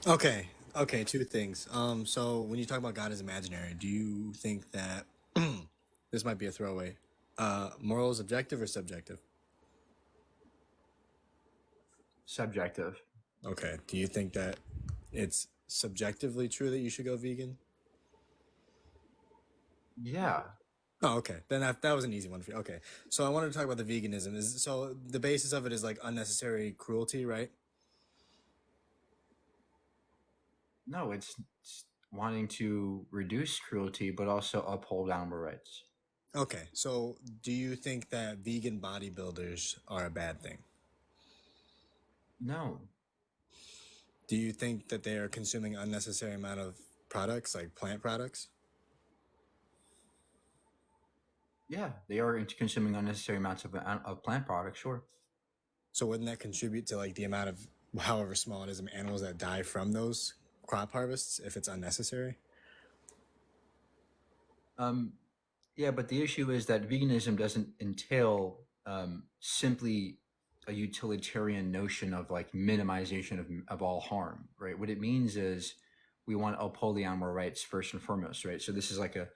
Okay, okay, two things. So when you talk about God is imaginary, do you think that this might be a throwaway? Moral is objective or subjective? Subjective. Okay. Do you think that it's subjectively true that you should go vegan? Yeah. Oh, okay. Then that was an easy one for you. Okay. So I wanted to talk about the veganism. Is so the basis of it is like unnecessary cruelty, right? No, it's wanting to reduce cruelty, but also uphold animal rights. Okay. So do you think that vegan bodybuilders are a bad thing? No. Do you think that they are consuming unnecessary amount of products like plant products? Yeah, they are consuming unnecessary amounts of plant products. Sure. So wouldn't that contribute to like the amount of however small it is of animals that die from those crop harvests if it's unnecessary? Um, yeah, but the issue is that veganism doesn't entail simply a utilitarian notion of like minimization of all harm, right? What it means is we want to uphold the animal rights first and foremost, right? So this is like a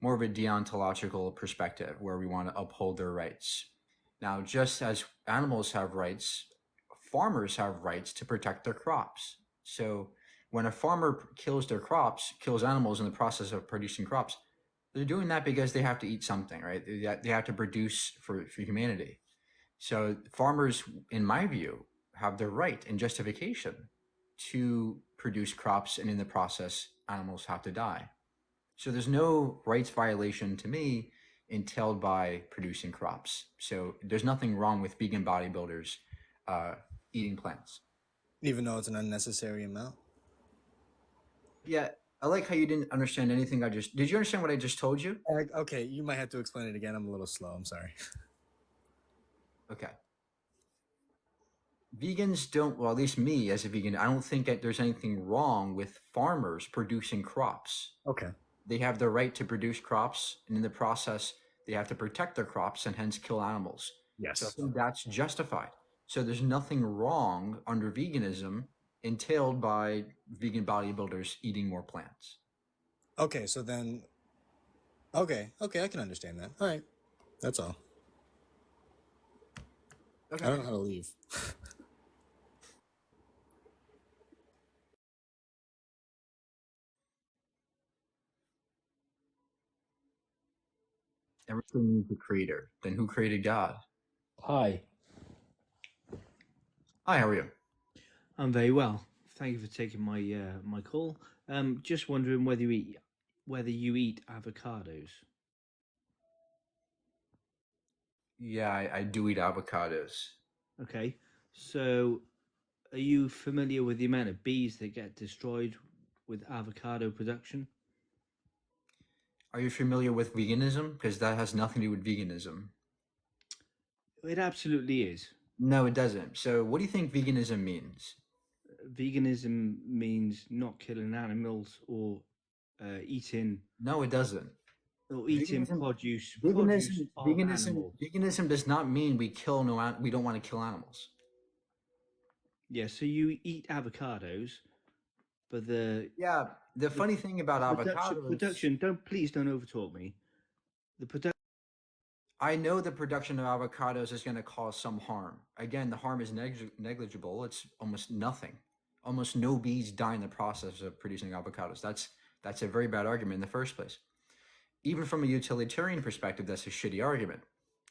more of a deontological perspective where we want to uphold their rights. Now, just as animals have rights, farmers have rights to protect their crops. So when a farmer kills their crops, kills animals in the process of producing crops, they're doing that because they have to eat something, right? They have to produce for humanity. So farmers, in my view, have the right and justification to produce crops, and in the process, animals have to die. So there's no rights violation to me entailed by producing crops. So there's nothing wrong with vegan bodybuilders uh, eating plants. Even though it's an unnecessary amount? Yeah, I like how you didn't understand anything I just. Did you understand what I just told you? Okay, you might have to explain it again. I'm a little slow. I'm sorry. Okay. Vegans don't, well, at least me as a vegan, I don't think that there's anything wrong with farmers producing crops. Okay. They have the right to produce crops, and in the process, they have to protect their crops and hence kill animals. So I Yes. think that's justified. So there's nothing wrong under veganism entailed by vegan bodybuilders eating more plants. Okay, so then okay, I can understand that. All right. That's all. I Okay. don't know how to leave. Everything needs a creator. Then who created God? Hi, Hi, how are you? I'm very well. Thank you for taking my call. Just wondering whether you eat avocados. Yeah, I do eat avocados. Okay, so are you familiar with the amount of bees that get destroyed with avocado production? Are you familiar with veganism? Because that has nothing to do with veganism. It absolutely is. No, it doesn't. So, what do you think veganism means? Veganism means not killing animals eating No, it doesn't. or eating Veganism, produce of veganism, animals. veganism does not mean we kill no. We don't want to kill animals. Yeah, so you eat avocados, but Yeah, the the, funny thing about the avocados, production don't overtalk me. The production. I know the production of avocados is going to cause some harm. Again, the harm is negligible. It's almost nothing. Almost no bees die in the process of producing avocados. That's a very bad argument in the first place. Even from a utilitarian perspective, that's a shitty argument.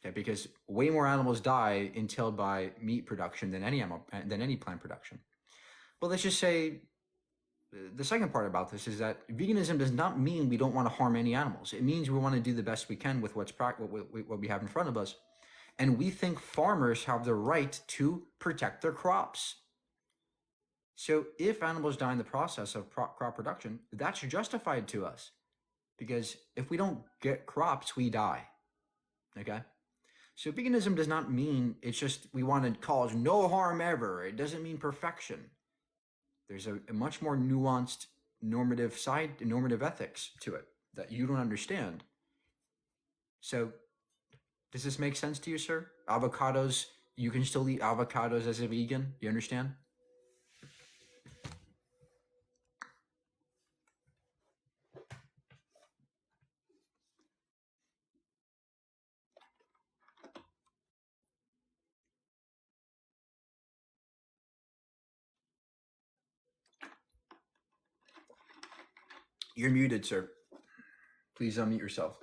Okay, because way more animals die entailed by meat production than any plant production. But let's just say the second part about this is that veganism does not mean we don't want to harm any animals. It means we want to do the best we can with what we have in front of us, and we think farmers have the right to protect their crops. So if animals die in the process of crop production, that's justified to us because if we don't get crops, we die. Okay. So veganism does not mean it's just we want to cause no harm ever. It doesn't mean perfection. There's a much more nuanced normative ethics to it that you don't understand. So does this make sense to you, sir? Avocados, you can still eat avocados as a vegan. You understand? You're muted, sir. Please unmute yourself.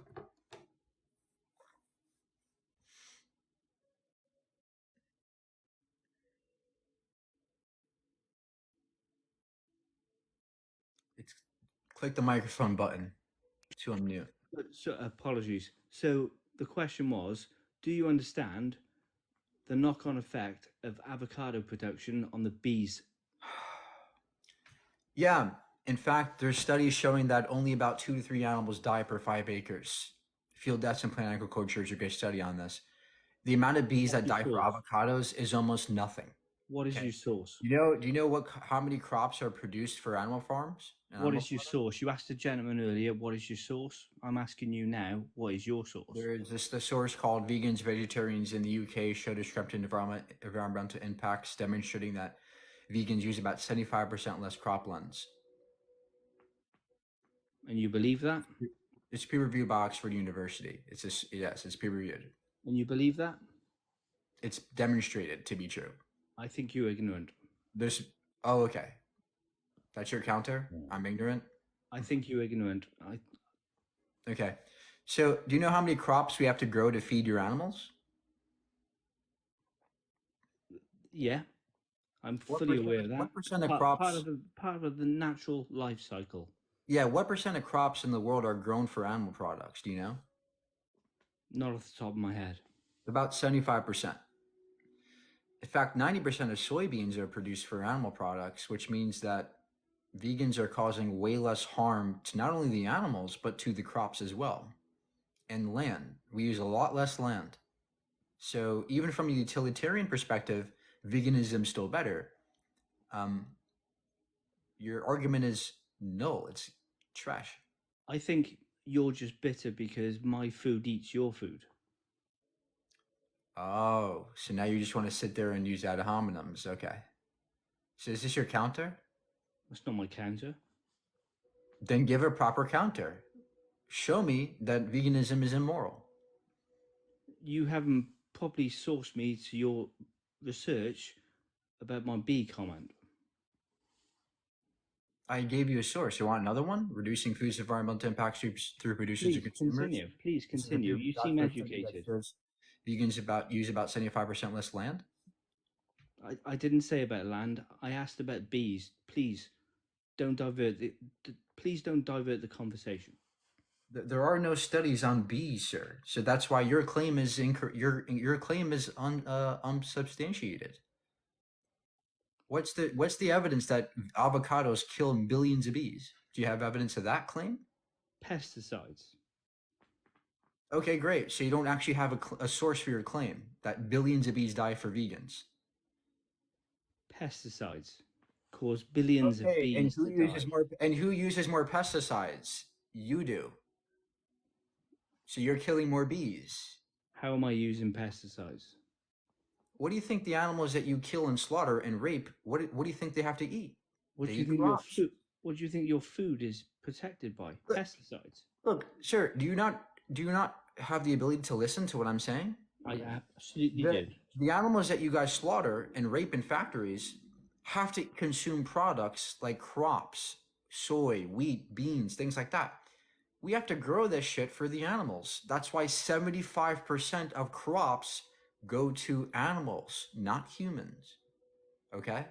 It's click the microphone button to unmute. So apologies. So the question was, do you understand the knock-on effect of avocado production on the bees? Yeah, in fact, there's studies showing that only about 2 to 3 animals die per 5 acres. Field Deaths and Plant Agriculture is a great study on this. The amount of bees that die for avocados is almost nothing. What is Okay. your source? Do you know how many crops are produced for animal farms? and What animal is your source? You asked the gentleman earlier, what is your source? I'm asking you now, what is your source? There is the source called Vegans, Vegetarians in the UK show disruptive environmental impacts, demonstrating that vegans use about 75% less croplands. And you believe that? It's peer reviewed by Oxford University. Yes, it's peer reviewed. And you believe that? It's demonstrated to be true. I think you're ignorant. Oh, okay. That's your counter? I'm ignorant? I think you're ignorant. Okay. So do you know how many crops we have to grow to feed your animals? Yeah, I'm fully aware of that. What percent of crops? Part of the natural life cycle. Yeah, what percent of crops in the world are grown for animal products? Do you know? Not off the top of my head. About 75%. In fact, 90% of soybeans are produced for animal products, which means that vegans are causing way less harm to not only the animals, but to the crops as well. And land. We use a lot less land. So even from a utilitarian perspective, veganism is still better. Your argument is null. It's trash. I think you're just bitter because my food eats your food. Oh, so now you just want to sit there and use ad hominems. Okay. So is this your counter? That's not my counter. Then give a proper counter. Show me that veganism is immoral. You haven't properly sourced me to your research about my bee comment. I gave you a source. You want another one? Reducing food's environmental impacts through producers and consumers. Please continue. You seem educated. Vegans use about 75% less land. I didn't say about land. I asked about bees. Please don't divert the conversation. There are no studies on bees, sir. So that's why your claim is your claim is unsubstantiated. What's the evidence that avocados kill billions of bees? Do you have evidence of that claim? Pesticides. Okay, great. So you don't actually have a source for your claim that billions of bees die for vegans. Pesticides cause billions of bees and who to uses die. who uses more pesticides? You do. So you're killing more bees. How am I using pesticides? What do you think the animals that you kill and slaughter and rape? What do you think they have to eat? What They do you eat think crops. What do you think your food is protected by? Look. Pesticides. Look, sir, do you not have the ability to listen to what I'm saying? I absolutely The- did. The animals that you guys slaughter and rape in factories have to consume products like crops, soy, wheat, beans, things like that. We have to grow this shit for the animals. That's why 75% of crops go to animals, not humans. Okay?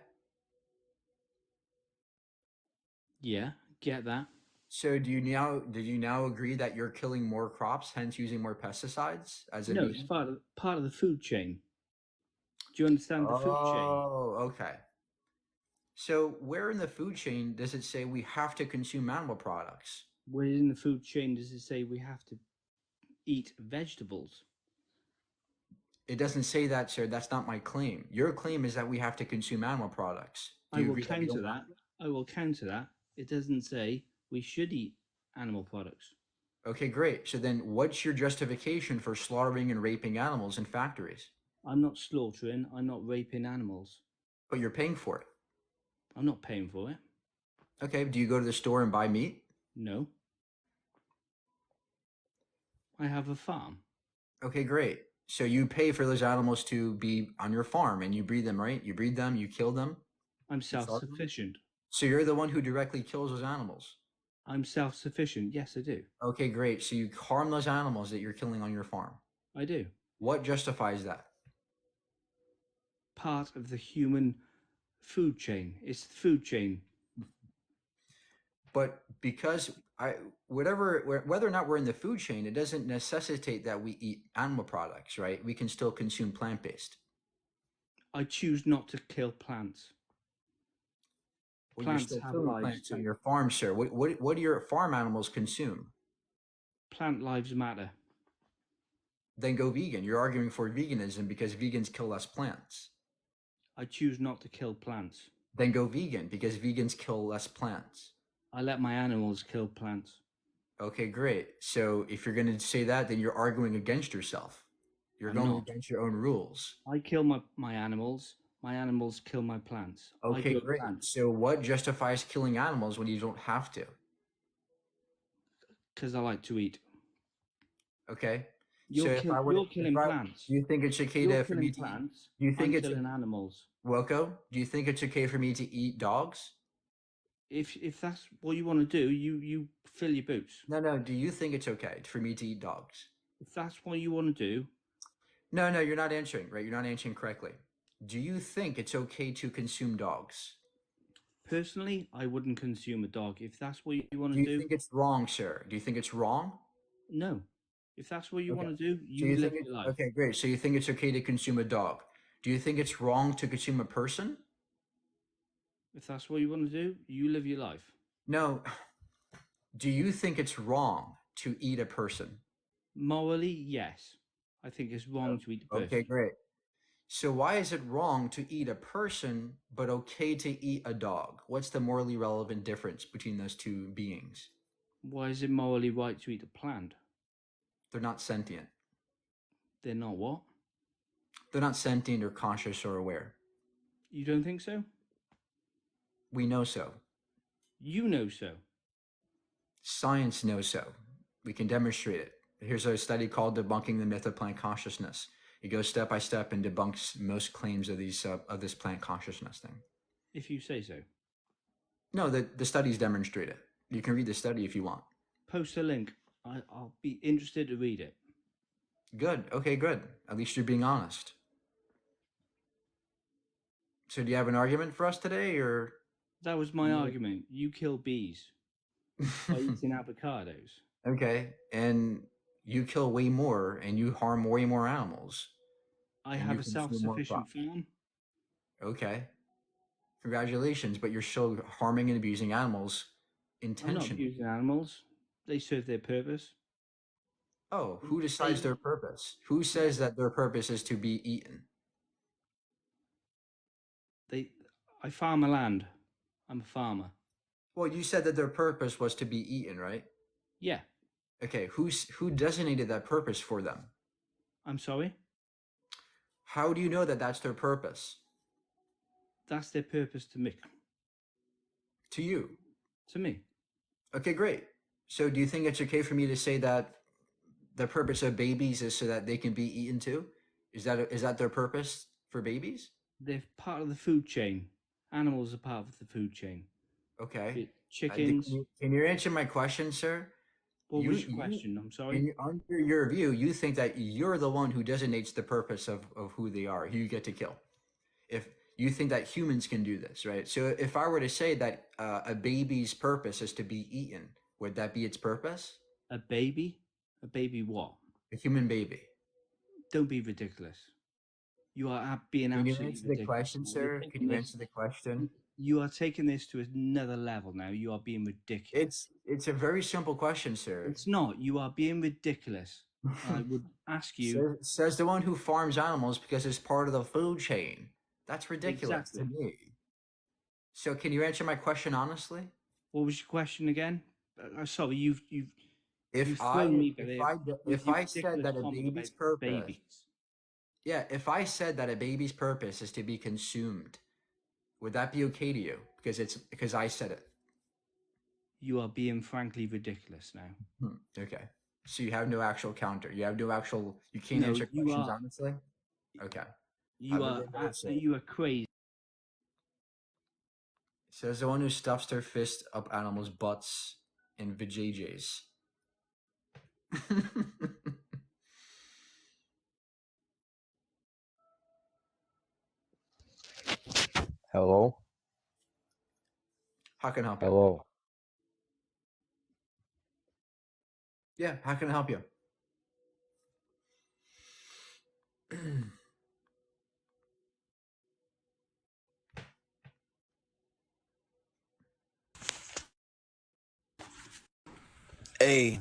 Yeah, get that. So did you now agree that you're killing more crops, hence using more pesticides as a No, it's vegan? part of the food chain. Do you understand the food chain? Oh, okay. So where in the food chain does it say we have to consume animal products? Where in the food chain does it say we have to eat vegetables? It doesn't say that, sir. That's not my claim. Your claim is that we have to consume animal products. Do I you will agree that we counter don't- that. I will counter that. It doesn't say we should eat animal products. Okay, great. So then what's your justification for slaughtering and raping animals in factories? I'm not slaughtering. I'm not raping animals. But you're paying for it. I'm not paying for it. Okay, do you go to the store and buy meat? No. I have a farm. Okay, great. So you pay for those animals to be on your farm and you breed them, right? You breed them, you kill them. I'm slaughter them? self-sufficient. So you're the one who directly kills those animals. I'm self-sufficient. Yes, I do. Okay, great. So you harm those animals that you're killing on your farm. I do. What justifies that? Part of the human food chain. It's the food chain. But because whether or not we're in the food chain, it doesn't necessitate that we eat animal products, right? We can still consume plant-based. I choose not to kill plants. Well, Plants you're still have killing lives plants on too. your farm, sir. What do your farm animals consume? Plant lives matter. Then go vegan. You're arguing for veganism because vegans kill less plants. I choose not to kill plants. Then go vegan because vegans kill less plants. I let my animals kill plants. Okay, great. So if you're going to say that, then you're arguing against yourself. You're I'm going not. against your own rules. I kill my animals. My animals kill my plants. I Okay, grow great. plants So what justifies killing animals when you don't have to? because I like to eat. Okay. You're, So if I were to, you're killing if I, plants. do you think it's okay You're for me killing to eat? plants. Do you think I'm it's killing animals. Wilco? Do you think it's okay for me to eat dogs? If that's what you want to do, you fill your boots. No. Do you think it's okay for me to eat dogs? If that's what you want to do, No, you're not answering, right? You're not answering correctly. Do you think it's okay to consume dogs? personally, I wouldn't consume a dog. If that's what you want Do to you do, think it's wrong, sir? Do you think it's wrong? no. If that's what you Okay. want to do, So you you live think your life. okay, great. So you think it's okay to consume a dog? Do you think it's wrong to consume a person? If that's what you want to do, you live your life. No. Do you think it's wrong to eat a person? Morally, yes. I think it's wrong to eat a person. Okay, great. So why is it wrong to eat a person but okay to eat a dog? What's the morally relevant difference between those two beings? Why is it morally right to eat a plant? They're not sentient. They're not what? They're not sentient or conscious or aware. You don't think so? We know so. You know so. Science knows so. We can demonstrate it. Here's a study called Debunking the Myth of Plant Consciousness. It goes step by step and debunks most claims of this plant consciousness thing. If you say so. No, the studies demonstrate it. You can read the study if you want. Post a link. I'll be interested to read it. Good. Okay, good. At least you're being honest. So do you have an argument for us today, or? That was my argument. You kill bees by eating avocados. Okay, and you kill way more, and you harm way more animals. I And have you a consume more self-sufficient crops. farm. Okay, congratulations, but you're still harming and abusing animals I'm not intentionally. abusing animals. They serve their purpose. Oh, who decides their purpose? Who says that their purpose is to be eaten? I farm a land. I'm a farmer. Well, you said that their purpose was to be eaten, right? Yeah. Okay, who designated that purpose for them? I'm sorry. How do you know that that's their purpose? That's their purpose to me. To you. To me. Okay, great. So do you think it's okay for me to say that the purpose of babies is so that they can be eaten too? Is that their purpose for babies? They're part of the food chain. Animals are part of the food chain. Okay. Chickens. Can you answer my question, sir? What was your question? I'm sorry. Under your view, you think that you're the one who designates the purpose of who they are, who you get to kill. If you think that humans can do this, right? So if I were to say that a baby's purpose is to be eaten, would that be its purpose? A baby? A baby what? A human baby. Don't be ridiculous. You are being Can you absolutely answer the ridiculous. question, You're sir? taking Can you this- answer the question? You are taking this to another level now. You are being ridiculous. It's a very simple question, sir. It's not. You are being ridiculous. I would ask you. Says the one who farms animals because it's part of the food chain. That's ridiculous to Exactly. me. So can you answer my question honestly? What was your question again? Sorry, you've If thrown me with if your I said ridiculous that a comment baby's about purpose, babies. yeah, if I said that a baby's purpose is to be consumed, would that be okay to you? Because I said it. You are being frankly ridiculous now. Okay. So you have no actual counter. You have no actual. You can't No, answer you questions are- honestly. Okay. You Have a good day, sir. you are crazy. Says the one who stuffs their fist up animals' butts and vajayjays. Hello? How can I help you? Hello. Yeah, how can I help you? Hey,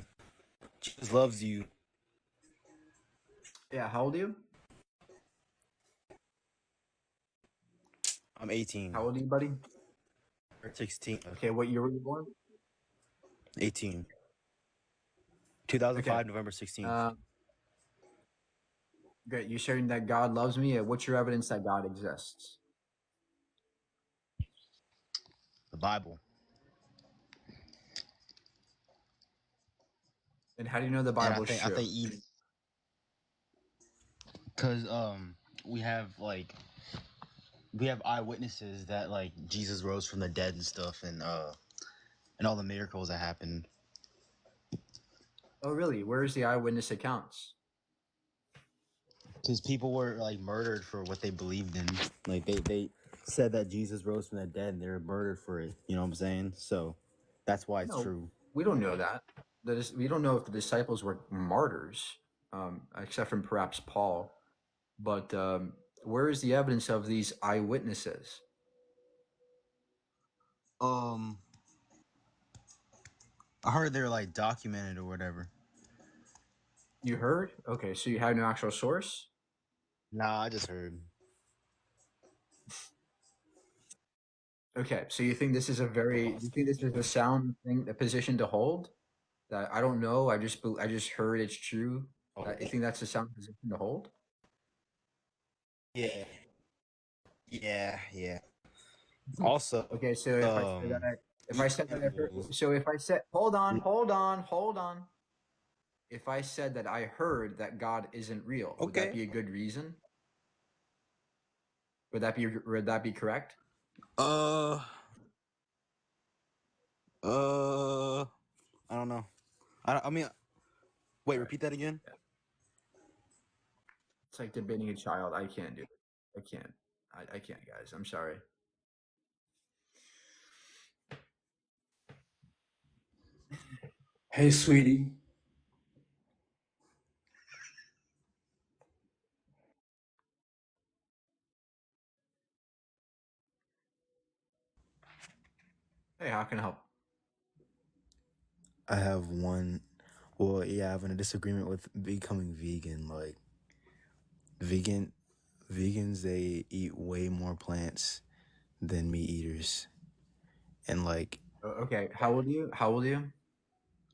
Jesus loves you. Yeah, how old are you? I'm 18. How old are you, buddy? Or 16. Okay, what year were you born? 18. Okay. 2005, November 16th. Great. You're sharing that God loves me. What's your evidence that God exists? The Bible. And how do you know the And I Bible is think true? even because we have eyewitnesses that like Jesus rose from the dead and stuff and all the miracles that happened. Oh, really? Where's the eyewitness accounts? Because people were like murdered for what they believed in. Like they said that Jesus rose from the dead and they were murdered for it. You know what I'm saying? So that's why it's No, true. we don't know that. We don't know if the disciples were martyrs, except from perhaps Paul. But where is the evidence of these eyewitnesses? I heard they're like documented or whatever. You heard? Okay, so you had no actual source? Nah, I just heard. Okay, so you think this is a sound thing, a position to hold? That I don't know, I just heard it's true. You think that's a sound position to hold? Yeah, yeah. Also, Okay, so if I said that I heard, animals. so if I said, hold on. If I said that I heard that God isn't real, would that Okay. be a good reason? Would that be correct? Uh, I don't know. I mean, wait, All right. repeat that again. Yeah. It's like debating a child. I can't do it. I can't. I can't, guys. I'm sorry. Hey, sweetie. Hey, how can I help? I have one. Well, yeah, I have a disagreement with becoming vegan. Like, vegans, they eat way more plants than meat eaters. And, like, Okay, how old are you? How old are you?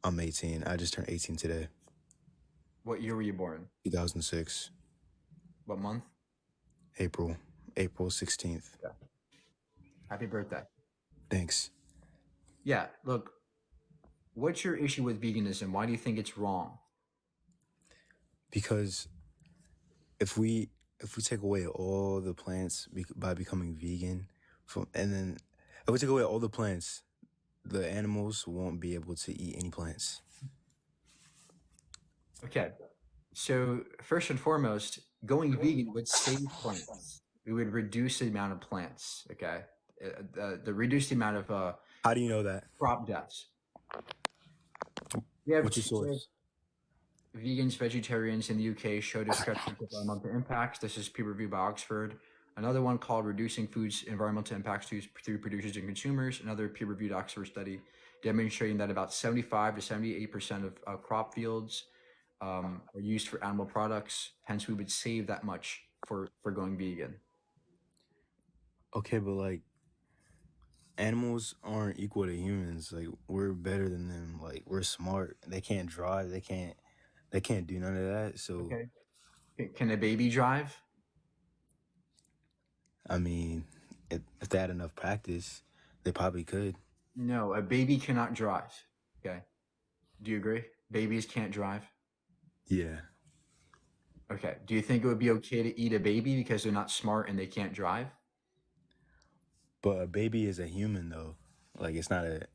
I'm 18. I just turned 18 today, What year were you born? 2006, What month? April 16th. Yeah. Happy birthday. Thanks. Yeah, look, what's your issue with veganism? Why do you think it's wrong? Because if we take away all the plants by becoming vegan, and then if we take away all the plants, the animals won't be able to eat any plants. Okay, so first and foremost, going vegan would save plants. We would reduce the amount of plants. Okay, the reduce the amount of How do you know that? crop deaths. We have What's your source? vegans, vegetarians in the UK showed a stretch of environmental impacts. This is peer reviewed by Oxford. Another one called Reducing Food's Environmental Impacts through Producers and Consumers, another peer reviewed Oxford study demonstrating that about 75 to 78% of crop fields are used for animal products. Hence, we would save that much for going vegan. Okay, but like animals aren't equal to humans. Like we're better than them. Like we're smart. They can't drive. They can't do none of that. So Okay. Can a baby drive? I mean, if they had enough practice, they probably could. No, a baby cannot drive. Okay. Do you agree? Babies can't drive. Yeah. Okay. Do you think it would be okay to eat a baby because they're not smart and they can't drive? But a baby is a human though. Like it's not a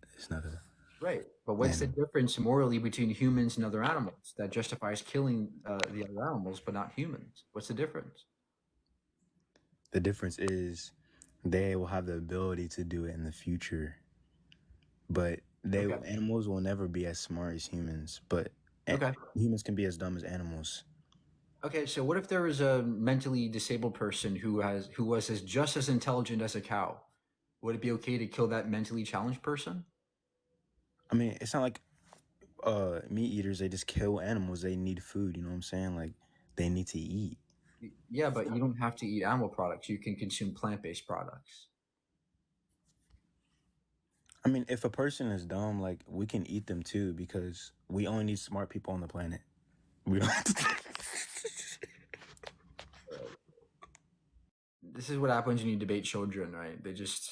Right. But what's the And difference morally between humans and other animals that justifies killing the other animals but not humans? What's the difference? the difference is they will have the ability to do it in the future, but Okay. animals will never be as smart as humans, but Okay. humans can be as dumb as animals. Okay. So what if there was a mentally disabled person who was just as intelligent as a cow? Would it be okay to kill that mentally challenged person? I mean, it's not like meat eaters, they just kill animals. They need food, you know what I'm saying? Like they need to eat. Yeah, but you don't have to eat animal products. You can consume plant-based products. I mean, if a person is dumb, like we can eat them too because we only need smart people on the planet. We don't have to. This is what happens when you debate children, right? They just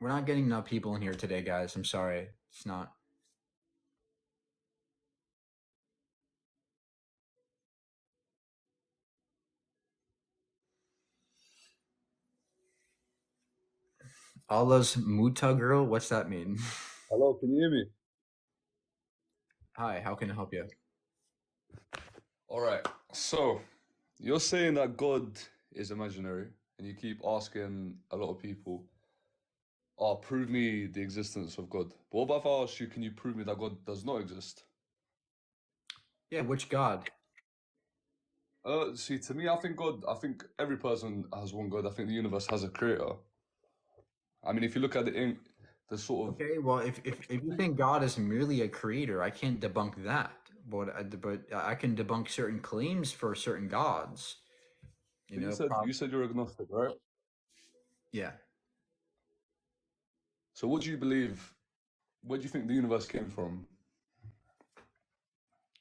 we're not getting enough people in here today, guys. I'm sorry. It's not. Allah's Muta girl? What's that mean? Hello, can you hear me? Hi, how can I help you? All right. So, you're saying that God is imaginary, and you keep asking a lot of people, "Oh, prove me the existence of God." But what about if I ask you, "Can you prove me that God does not exist?" Yeah, which God? See, to me, I think every person has one God. I think the universe has a creator. I mean, if you look at the sort of Okay, well, if you think God is merely a creator, I can't debunk that. But I can debunk certain claims for certain gods. You know, you said you're agnostic, right? yeah. So, what do you believe? Where do you think the universe came from?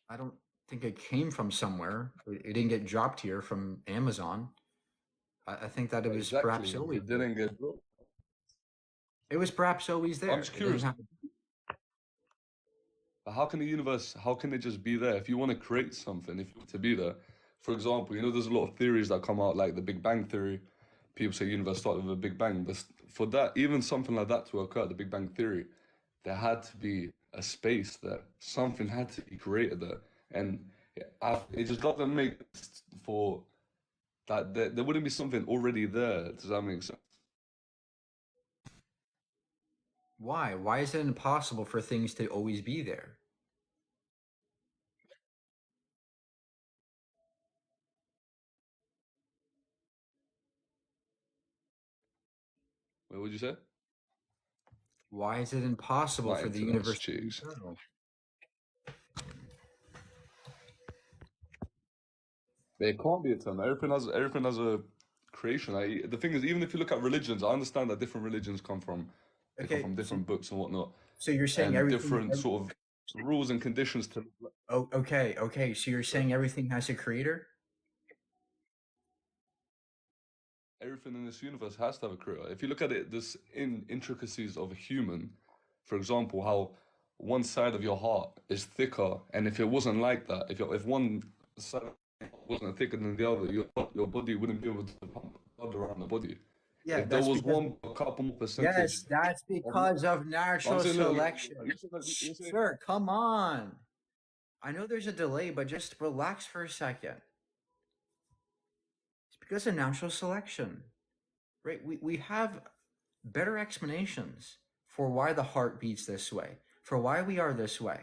I don't think it came from somewhere. It didn't get dropped here from Amazon. I think that it was perhaps Exactly. always It there. didn't get. It was perhaps always I'm there. just It doesn't curious. have But how can the universe, how can it just be there? If you want to create something, if you want to be there, for example, you know, there's a lot of theories that come out, like the Big Bang Theory. People say universe started with a Big Bang, but for that, even something like that to occur, the Big Bang Theory, there had to be a space there. Something had to be created there, and it just doesn't make sense for that. There wouldn't be something already there. Does that make sense? Why? Why is it impossible for things to always be there? What would you say? Why is it impossible My for the internet's universe to be cheeks. eternal? It can't be eternal. Everything has a creation. The thing is, even if you look at religions, I understand that different religions they come Okay, from different books and whatnot, so you're saying and everything. different sort of rules and conditions to Oh, okay. So you're saying everything has a creator? everything in this universe has to have a creator. If you look at it, this intricacies of a human, for example, how one side of your heart is thicker, and if it wasn't like that, if one side wasn't thicker than the other, your body wouldn't be able to pump blood around the body. Yeah, If there that's was because a couple more yes, percentage that's of, because of I'm natural saying, look, selection. you say, Sir, come on. I know there's a delay, but just relax for a second. It's because of natural selection. Right? We have better explanations for why the heart beats this way, for why we are this way,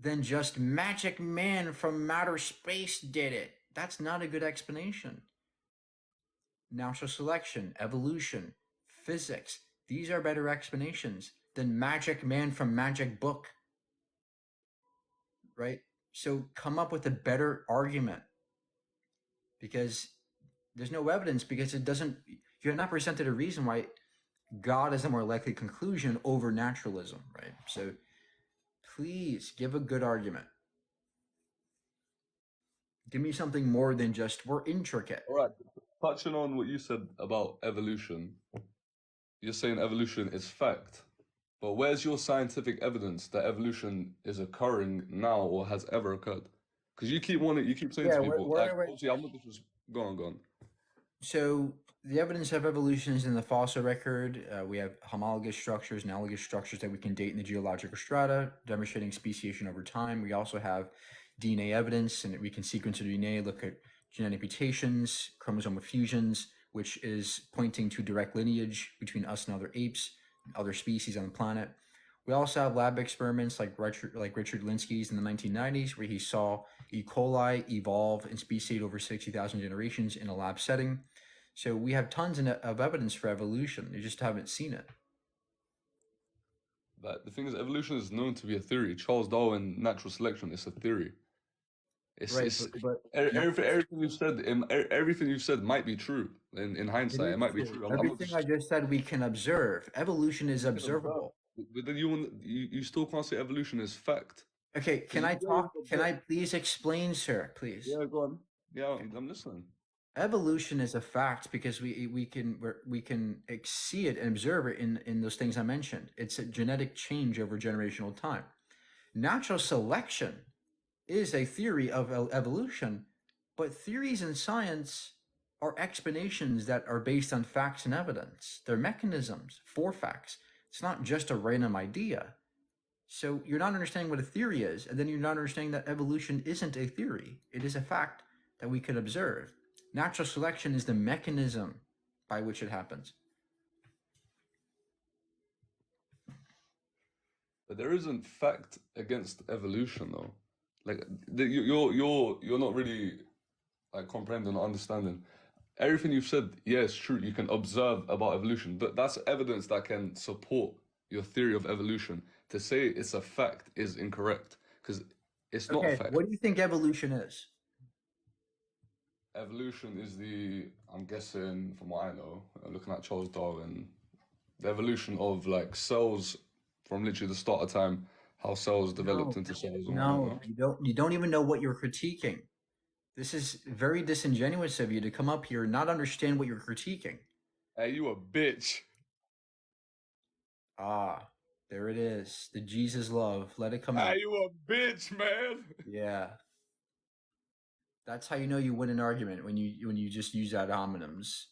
than just magic man from outer space did it. That's not a good explanation. Natural selection, evolution, physics, these are better explanations than magic man from magic book. Right? So come up with a better argument because there's no evidence because it doesn't you're not presented a reason why God is a more likely conclusion over naturalism, right? So please give a good argument. Give me something more than just we're intricate. all right, touching on what you said about evolution, you're saying evolution is fact. But where's your scientific evidence that evolution is occurring now or has ever occurred? Because you keep saying Yeah, to people, like, where obviously, I'm not just go on. so The evidence of evolution is in the fossil record. We have homologous structures, analogous structures that we can date in the geological strata, demonstrating speciation over time. We also have DNA evidence, and we can sequence the DNA, look at genetic mutations, chromosomal fusions, which is pointing to direct lineage between us and other apes, and other species on the planet. We also have lab experiments like Richard Linsky's in the 1990s, where he saw E. coli evolve and speciate over 60,000 generations in a lab setting. So we have tons of evidence for evolution. You just haven't seen it. But the thing is, evolution is known to be a theory. Charles Darwin, natural selection, it's a theory. Right, It's but everything you've said might be true in hindsight. It might be true. I'm not everything I just said we can observe. Evolution is observable. But then you still can't say evolution is fact. Okay, can I talk? Can I please explain, sir? Please. Yeah, go on. Yeah, I'm listening. Evolution is a fact because we can see it and observe it in those things I mentioned. It's a genetic change over generational time. Natural selection is a theory of evolution, but theories in science are explanations that are based on facts and evidence. They're mechanisms for facts. It's not just a random idea. So you're not understanding what a theory is, and then you're not understanding that evolution isn't a theory. It is a fact that we can observe. Natural selection is the mechanism by which it happens. But there isn't fact against evolution though. Like you're not really like comprehending or understanding. Everything you've said, yeah, it's true. You can observe about evolution, but that's evidence that can support your theory of evolution. To say it's a fact is incorrect because it's not a Okay, fact. what do you think evolution is? Evolution is I'm guessing from what I know, looking at Charles Darwin, the evolution of like cells from literally the start of time, how cells developed into cells. And No, whatnot. you don't even know what you're critiquing. This is very disingenuous of you to come up here and not understand what you're critiquing. Hey, you a bitch. Ah, there it is. The Jesus love. Let it come out. Hey, you a bitch, man. Yeah. That's how you know you win an argument when you just use ad hominems.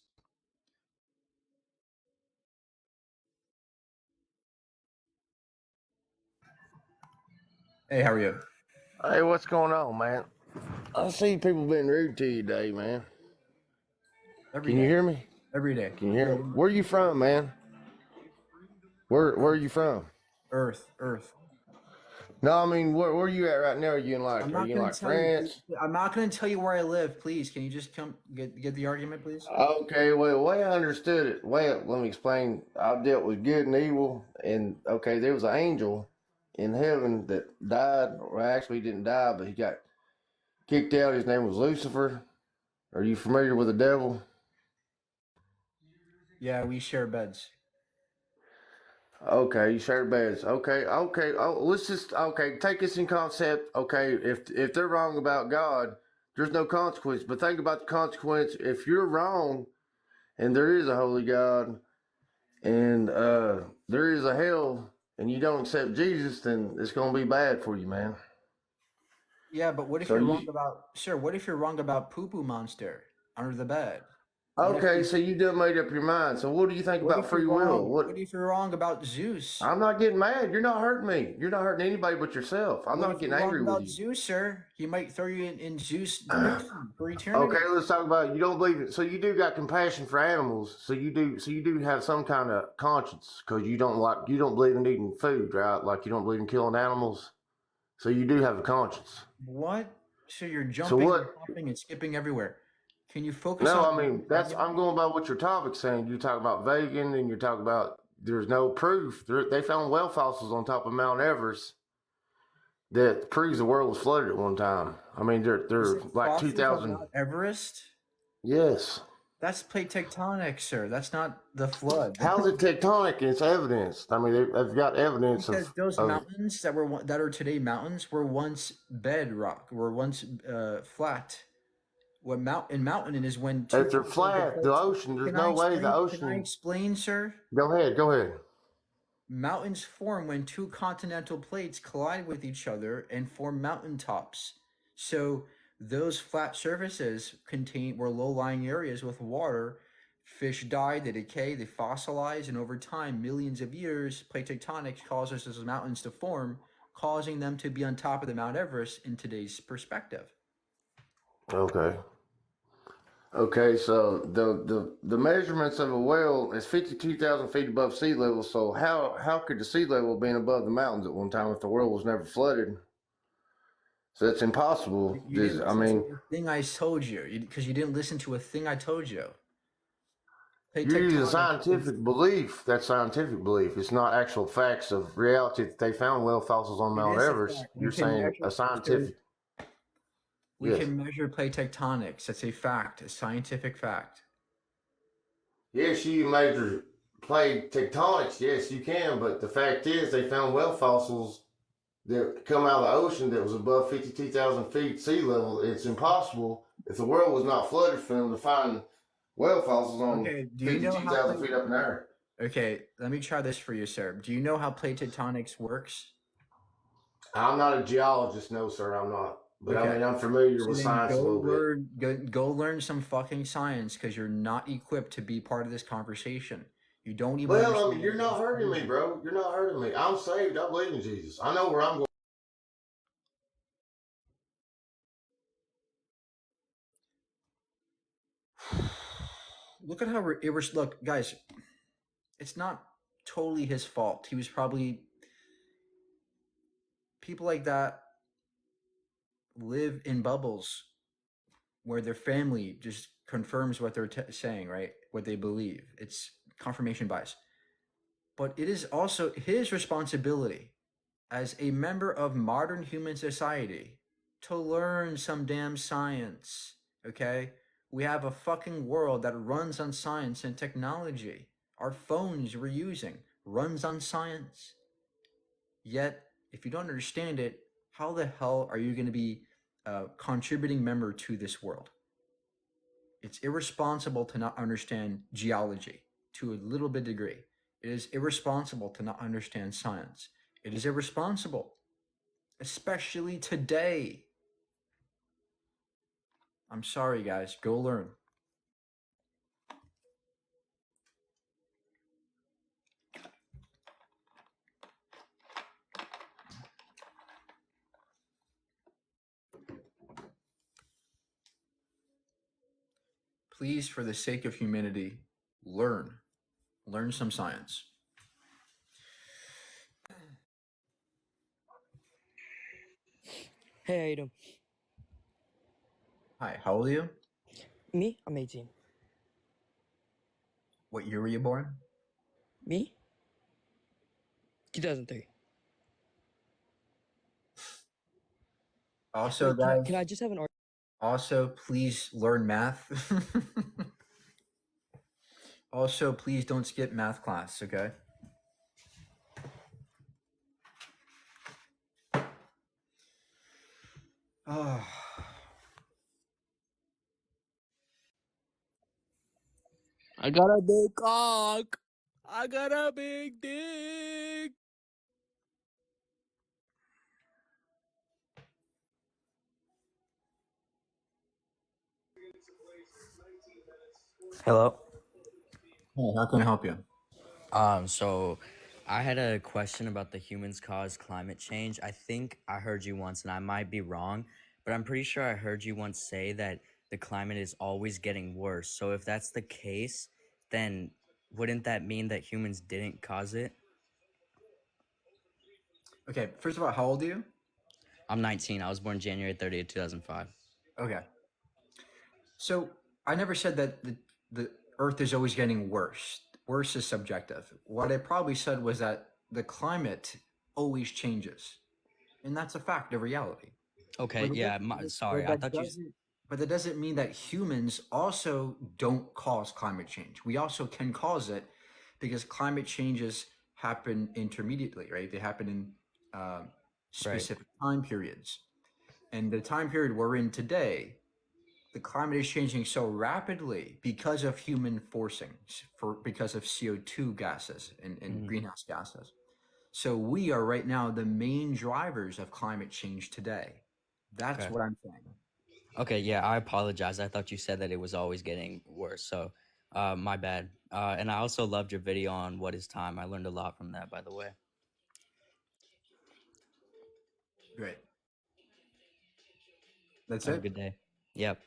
Hey, how are you? Hey, what's going on, man? I see people being rude to you today, man. Every Can you day. hear me? Every day. Can you hear me? Where you from, man? Where are you from? Earth. No, I mean, where you at right now? Are you in like, I'm are not you in gonna like tell you. France? I'm not going to tell you where I live. Please, can you just come get the argument, please? Okay, well, the way I understood it, well, let me explain. I dealt with good and evil, and okay, there was an angel in heaven that died, or actually he didn't die, but he got kicked out. His name was Lucifer. Are you familiar with the devil? Yeah, we share beds. Okay, you share beds. Okay. Oh, let's just take this in concept. Okay, if they're wrong about God, there's no consequence. But think about the consequence if you're wrong, and there is a holy God, and there is a hell, and you don't accept Jesus, then it's gonna be bad for you, man. Yeah, but what if So you're you- wrong about, sir? What if you're wrong about Poo Poo Monster under the bed? Okay, so you done made up your mind. So what do you think What about if you're free will? wrong? What? What if you're wrong about Zeus? I'm not getting mad. You're not hurting me. You're not hurting anybody but yourself. I'm What not if getting you're wrong angry about with you. Zeus, sir? He might throw you in Zeus prison for eternity. Okay, let's talk about you don't believe it. So you do got compassion for animals. So you do have some kind of conscience because you don't believe in eating food, right? Like you don't believe in killing animals. So you do have a conscience. What? So you're jumping, what- and hopping, and skipping everywhere. Can you focus No, on? I mean I'm going by what your topic's saying. You talk about vegan, and you talk about there's no proof. They found well fossils on top of Mount Everest that proves the world was flooded at one time. I mean they're Is it like fossils on 2,000. Mount Everest? Yes. That's plate tectonic, sir. That's not the flood. How's it tectonic? It's evidence. I mean, they've got evidence Because of, those of mountains that are today mountains were once bedrock, were once flat. What mountain is when if they're flat, the ocean. There's no way the Can I ocean. explain, sir? Go ahead. Mountains form when two continental plates collide with each other and form mountaintops. So those flat surfaces were low-lying areas with water Fish die, they decay, they fossilize, and over time, millions of years, plate tectonics causes those mountains to form, causing them to be on top of the Mount Everest in today's perspective. Okay. Okay, so the measurements of a well is 52,000 feet above sea level. So how could the sea level been above the mountains at one time if the world was never flooded? So that's impossible. You didn't I listen mean, to the thing I told you because you didn't listen to a thing I told you. Plate you're using tectonics is- scientific belief. That's scientific belief. It's not actual facts of reality that they found well fossils on It Mount is a Everest. fact. You're We can saying measure- a scientific. We Yes. can measure plate tectonics. That's a fact, a scientific fact. Yes, you measure plate tectonics. Yes, you can. But the fact is, they found well fossils that come out of the ocean that was above 52,000 feet sea level. It's impossible if the world was not flooded for them to find well fossils on Okay, do you know how 52,000 plate- feet up in there. Okay, let me try this for you, sir. Do you know how plate tectonics works? I'm not a geologist, no, sir. I'm not. But I Okay. mean, I'm familiar So with then science a go little bit. learn, go learn some fucking science because you're not equipped to be part of this conversation. You don't even. Well, I understand mean, you're what not this hurting me, is. bro. You're not hurting me. I'm saved. I believe in Jesus. I know where I'm going. Look at how it was. Look, guys, it's not totally his fault. He was probably people like that live in bubbles where their family just confirms what they're saying, right? What they believe. It's confirmation bias. But it is also his responsibility as a member of modern human society to learn some damn science, okay? We have a fucking world that runs on science and technology. Our phones we're using runs on science. Yet, if you don't understand it, how the hell are you going to be a contributing member to this world? It's irresponsible to not understand geology to a little bit degree. It is irresponsible to not understand science. It is irresponsible, especially today. I'm sorry, guys. Go learn. Please, for the sake of humanity, learn. Learn some science. Hey, how you doing? Hi, how old are you? Me? I'm 18. What year were you born? Me? 2003. Also, Wait, guys, can I just have an argument? also, please learn math. Also, please don't skip math class, okay? Oh. I got a big cock. I got a big dick. Hello. Hey, how can I help you? So I had a question about the humans cause climate change. I think I heard you once, and I might be wrong, but I'm pretty sure I heard you once say that the climate is always getting worse. So if that's the case, then wouldn't that mean that humans didn't cause it? Okay, first of all, how old are you? I'm 19. I was born January 30th, 2005. Okay. So I never said that the Earth is always getting worse. Worse is subjective. What I probably said was that the climate always changes, and that's a fact of reality. Okay, But yeah, sorry. I thought you. But that doesn't mean that humans also don't cause climate change. We also can cause it because climate changes happen intermediately, right? They happen in specific time periods. And the time period we're in today, the climate is changing so rapidly because of human forcings, because of CO2 gases and greenhouse gases. So we are right now the main drivers of climate change today. That's Okay. what I'm saying. Okay, yeah, I apologize. I thought you said that it was always getting worse. So My bad. And I also loved your video on what is time. I learned a lot from that, by the way. Great. That's Have a it. good day. Yep.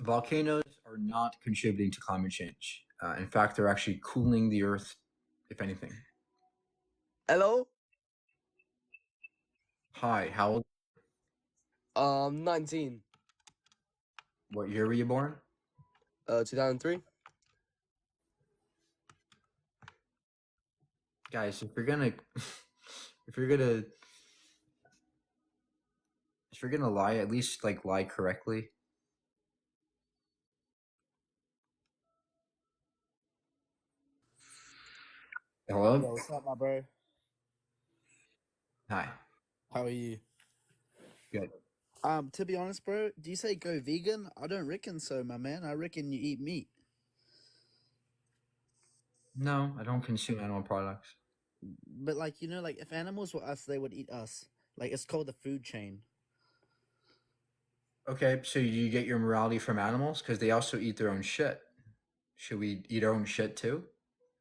Volcanoes are not contributing to climate change. In fact, they're actually cooling the Earth, if anything. Hello? Hi, how old? 19. What year were you born? 2003. Guys, if you're gonna if you're gonna if you're gonna lie, at least like lie correctly. Hello? Yo, what's up, my bro? Hi. How are you? Good. To be honest, bro, do you say go vegan? I don't reckon so, my man. I reckon you eat meat. No, I don't consume animal products. But like, you know, like if animals were us, they would eat us. Like it's called the food chain. Okay, so you get your morality from animals because they also eat their own shit. Should we eat our own shit too?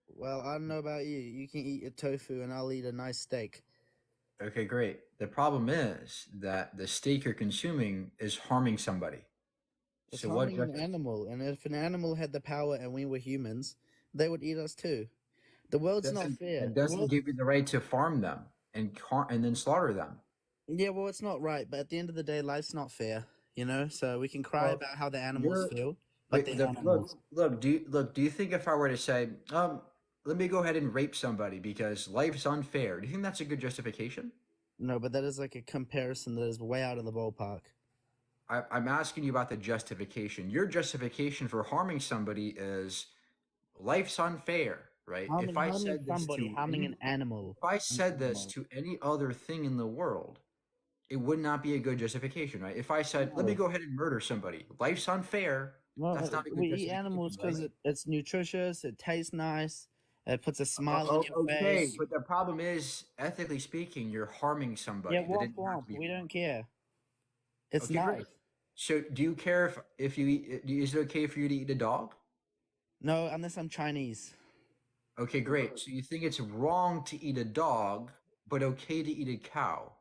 Well, I don't know about you. You can eat a tofu and I'll eat a nice steak. Okay, great. The problem is that the steak you're consuming is harming somebody. It's So what? harming an animal, and if an animal had the power and we were humans, they would eat us too. The world's not fair. It The doesn't world- give you the right to farm them and then slaughter them. Yeah, well, it's not right. But at the end of the day, life's not fair. You know, so we can cry Well, about how the animals you're- feel, but Wait, the look, animals. look. Do you think if I were to say, let me go ahead and rape somebody because life's unfair, do you think that's a good justification? No, but that is like a comparison that is way out of the ballpark. I'm asking you about the justification. Your justification for harming somebody is life's unfair, right? Harming, If I harming said this somebody, to harming any, an animal. if I an said this animal. to any other thing in the world, it would not be a good justification, right? If I said, let me No. go ahead and murder somebody, life's unfair. Well, That's not a good we eat justification, animals because right? it's nutritious, it tastes nice, it puts a smile on your Okay, face. but the problem is, ethically speaking, you're harming somebody. Yeah, that womp didn't have womp. to be We don't harmed. care. It's Okay, nice. great. So, do you care if you eat? Is it okay for you to eat a dog? No, unless I'm Chinese. Okay, great. So you think it's wrong to eat a dog, but okay to eat a cow?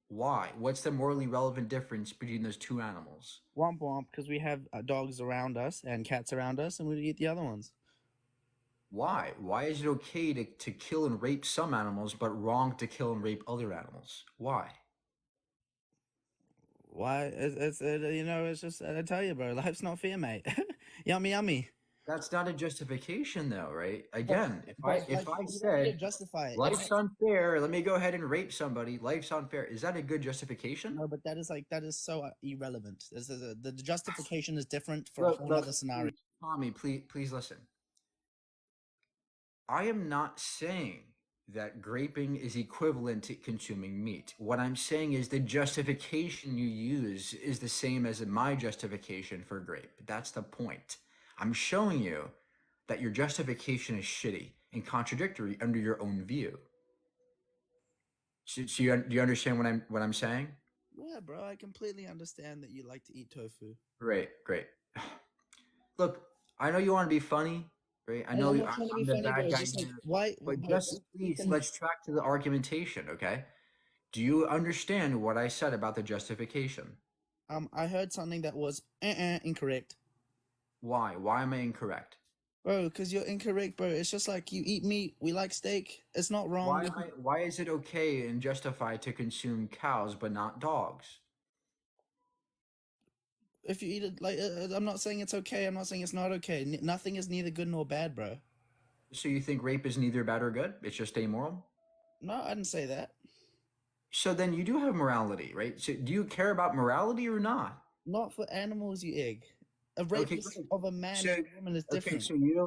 Why? What's the morally relevant difference between those two animals? Womp womp, because we have dogs around us and cats around us, and we eat the other ones. Why? Why is it okay to kill and rape some animals, but wrong to kill and rape other animals? Why? Why? You know, it's just, I tell you, bro, life's not fair, mate. Yummy, yummy. That's not a justification, though, right? Again, if But, I like, you don't need to said justify it. life's unfair, let me go ahead and rape somebody. Life's unfair. Is that a good justification? No, but that is so irrelevant. The justification is different for a Look, whole look, other scenario. Tommy, please listen. I am not saying that graping is equivalent to consuming meat. What I'm saying is the justification you use is the same as my justification for grape. That's the point. I'm showing you that your justification is shitty and contradictory under your own view. So do you understand what I'm saying? Yeah, bro, I completely understand that you like to eat tofu. Great. Look, I know you want to be funny, right? I know I'm not trying to I'm be the funny, bro. bad It's guy just like, here. why? But why- just please, can- let's track to the argumentation, okay? Do you understand what I said about the justification? I heard something that was incorrect. Why? Why am I incorrect? Bro, because you're incorrect, bro. It's just like you eat meat. We like steak. It's not wrong. Why is it okay and justified to consume cows but not dogs? If you eat it, like, I'm not saying it's okay. I'm not saying it's not okay. Nothing is neither good nor bad, bro. So you think rape is neither bad or good? It's just amoral? No, I didn't say that. So then you do have morality, right? So do you care about morality or not? Not for animals, you egg. A rape Okay, great. of a man So- and a woman is different. Okay,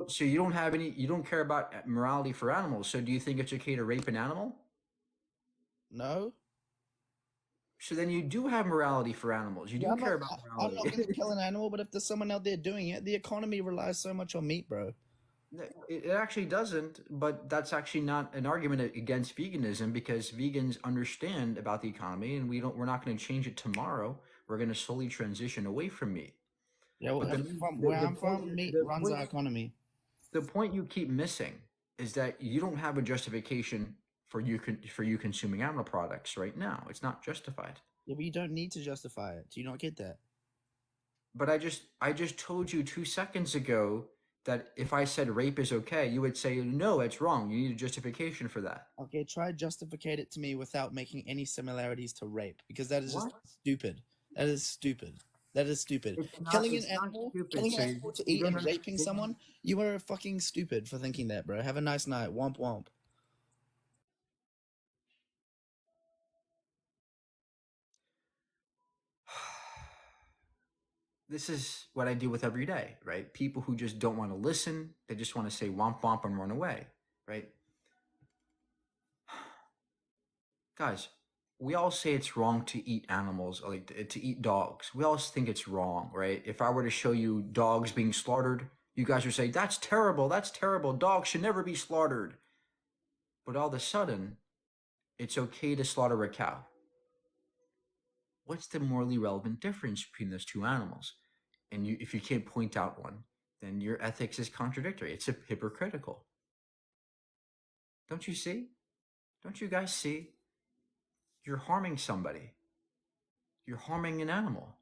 so you don't care about morality for animals. So do you think it's okay to rape an animal? No. So then you do have morality for animals. You do Yeah, care about I'm not morality. going to kill an animal, but if there's someone out there doing it, the economy relies so much on meat, bro. It actually doesn't, but that's actually not an argument against veganism because vegans understand about the economy, and we're not going to change it tomorrow. We're going to slowly transition away from meat. Yeah, well, But where I'm from, meat runs our economy. the point you keep missing is that you don't have a justification for you consuming animal products right now. It's not justified. Yeah, but you don't need to justify it. Do you not get that? But I just told you 2 seconds ago that if I said rape is okay, you would say no, it's wrong. You need a justification for that. Okay, try justificate it to me without making any similarities to rape, because that is just What? stupid. That is stupid. That is stupid. It's not- Killing it's an not animal, stupid, killing an so animal to you eat don't and raping understand. someone, you are fucking stupid for thinking that, bro. Have a nice night. Womp womp. This is what I deal with every day, right? People who just don't want to listen, they just want to say womp womp and run away, right? Guys, we all say it's wrong to eat animals, like to eat dogs. We all think it's wrong, right? If I were to show you dogs being slaughtered, you guys would say, that's terrible, that's terrible. Dogs should never be slaughtered. But all of a sudden, it's okay to slaughter a cow. What's the morally relevant difference between those two animals? And if you can't point out one, then your ethics is contradictory. It's hypocritical. Don't you see? Don't you guys see? You're harming somebody. You're harming an animal.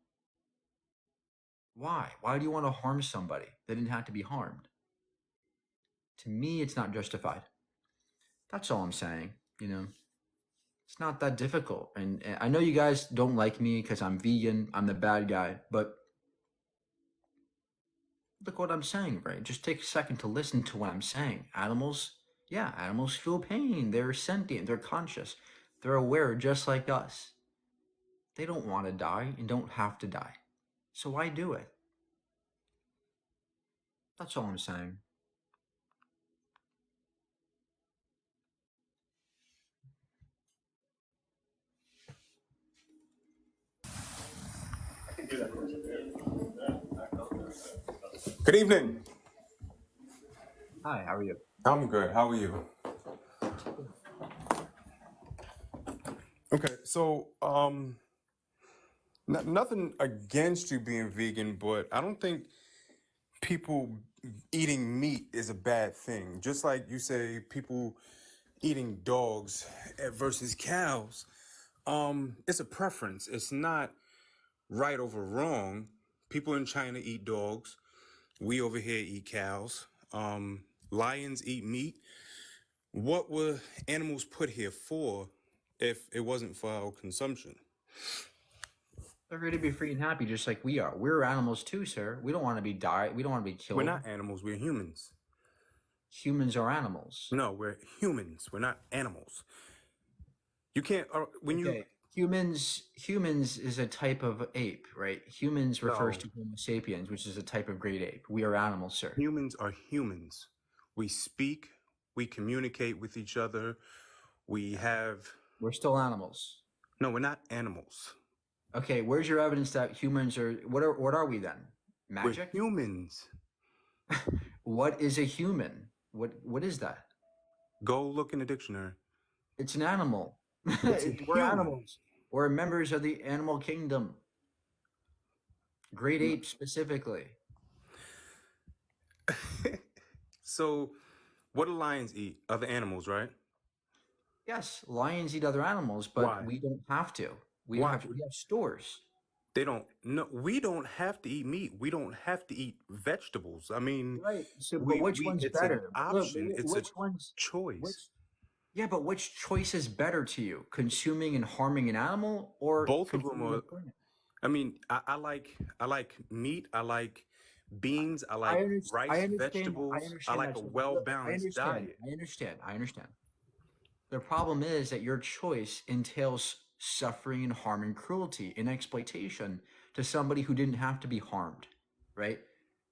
Why? Why do you want to harm somebody that didn't have to be harmed? To me, it's not justified. That's all I'm saying, you know? It's not that difficult. And I know you guys don't like me because I'm vegan, I'm the bad guy, but look what I'm saying, right? Just take a second to listen to what I'm saying. Animals feel pain. They're sentient, they're conscious, they're aware just like us. They don't want to die and don't have to die. So why do it? That's all I'm saying. Good evening. Hi, how are you? I'm good. How are you? Okay, so nothing against you being vegan, but I don't think people eating meat is a bad thing. Just like you say, people eating dogs versus cows. It's a preference. It's not right over wrong. People in China eat dogs. We over here eat cows. Lions eat meat. What were animals put here for if it wasn't for our consumption? They're ready to be free and happy just like we are. We're animals too, sir. We don't want to be we don't want to be killed. We're not animals, we're humans. Humans are animals. No, we're humans. We're not animals. You can't when you Humans is a type of ape, right? Humans refers No. to Homo sapiens, which is a type of great ape. We are animals, sir. Humans are humans. We speak, we communicate with each other. We're still animals. No, we're not animals. Okay, where's your evidence that humans are what are we then? Magic? We're humans. What is a human? What is that? Go look in the dictionary. It's an animal. It's a We're human. animals. We're members of the animal kingdom. Great apes specifically. So, what do lions eat? Other animals, right? Yes, lions eat other animals, but Why? we don't have to. We Why? have stores. They don't. No, we don't have to eat meat. We don't have to eat vegetables. I mean, Right. So, we, but which we one's it's better? an Look, option. It's which a one's choice. yeah, but which choice is better to you? Consuming and harming an animal or Both of them consuming are. a plant? I mean, I like meat. I like beans. I like rice, I vegetables. I understand like that. a Look, well balanced diet. I understand. The problem is that your choice entails suffering and harm and cruelty and exploitation to somebody who didn't have to be harmed, right?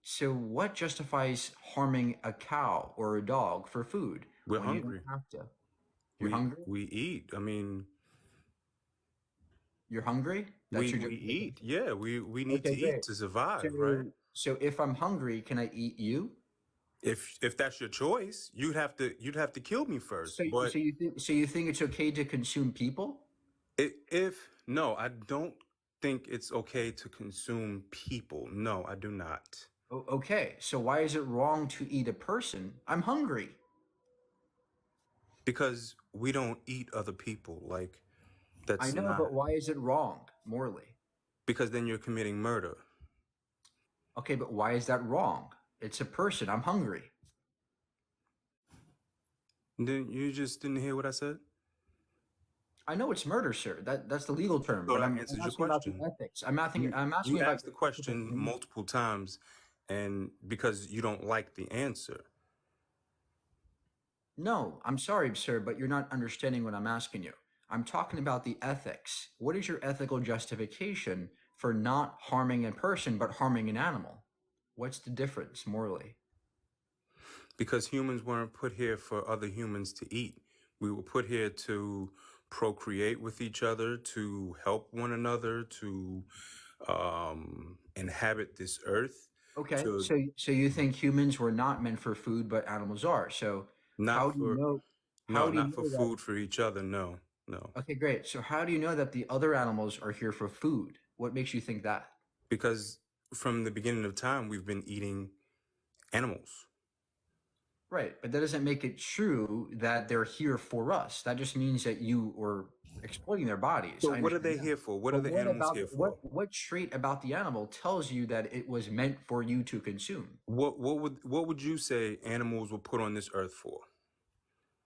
So what justifies harming a cow or a dog for food We're when hungry. you don't have to? You're hungry? We eat. I mean, You're hungry? That's your we eat. Yeah, we need Okay, to eat great. to survive, So, right? so if I'm hungry, can I eat you? If that's your choice, you'd have to kill me first. So, But so you think it's okay to consume people? if no, I don't think it's okay to consume people. No, I do not. Okay, so why is it wrong to eat a person? I'm hungry. Because we don't eat other people. Like I that's know, not but why is it wrong morally? because then you're committing murder. Okay, but why is that wrong? It's a person. I'm hungry. Then you just didn't hear what I said? I know it's murder, sir. That's the legal term, So but that I'm answers your asking about the question. ethics. I'm asking You about asked the question multiple times, and because you don't like the answer. No, I'm sorry, sir, but you're not understanding what I'm asking you. I'm talking about the ethics. What is your ethical justification for not harming a person but harming an animal? What's the difference morally? Because humans weren't put here for other humans to eat. We were put here to procreate with each other, to help one another, to inhabit this earth. Okay, To so you think humans were not meant for food, but animals are. So how not do you for know? How no, do you not for know that? food for each other. No, no. Okay, great. So how do you know that the other animals are here for food? What makes you think that? Because from the beginning of time, we've been eating animals. Right, but that doesn't make it true that they're here for us. That just means that you were exploiting their bodies. So I what are understand they that. here for? What But are the what animals about here for? what trait about the animal tells you that it was meant for you to consume? What would you say animals were put on this earth for?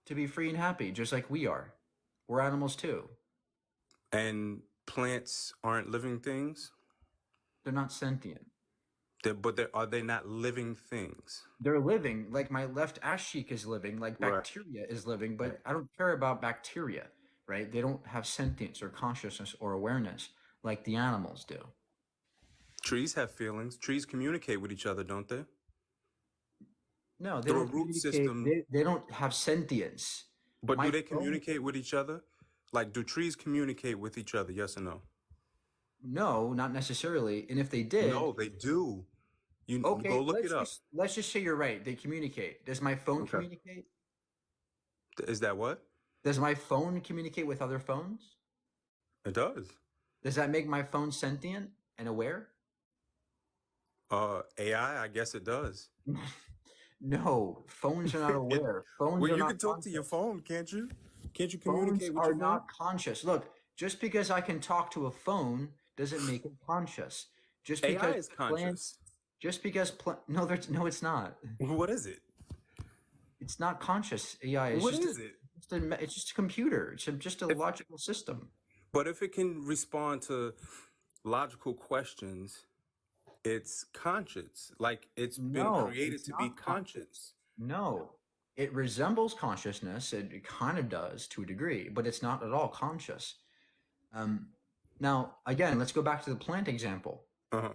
To be free and happy, just like we are. We're animals too. And plants aren't living things? They're not sentient. Are they not living things? They're living, like my left ass cheek is living, like Right. bacteria is living, but Right. I don't care about bacteria, right? They don't have sentience or consciousness or awareness like the animals do. Trees have feelings. Trees communicate with each other, don't they? No, they Through a don't root communicate. system. They don't have sentience. But My do they phone, communicate with each other? Like, do trees communicate with each other? Yes or no? no, not necessarily. And if they did, No, they do. You okay, go look it up. let's just say you're right. They communicate. Does my phone Okay. communicate? Is that what? Does my phone communicate with other phones? It does. Does that make my phone sentient and aware? AI, I guess it does. No, phones are not aware. Phones Well, are you not can talk to your conscious. phone, can't you? Can't you Phones communicate with are your phone? not conscious. Look, just because I can talk to a phone doesn't make it conscious. Just AI because is plants, conscious. just because no, no, it's not. What is it? It's not conscious AI. It's What just is it? it's just a computer. It's just a logical system. But if it can respond to logical questions, it's conscious. Like it's been No, created it's to be not conscious. conscious. No, it resembles consciousness. It kind of does to a degree, but it's not at all conscious. Now, again, let's go back to the plant example. Uh-huh.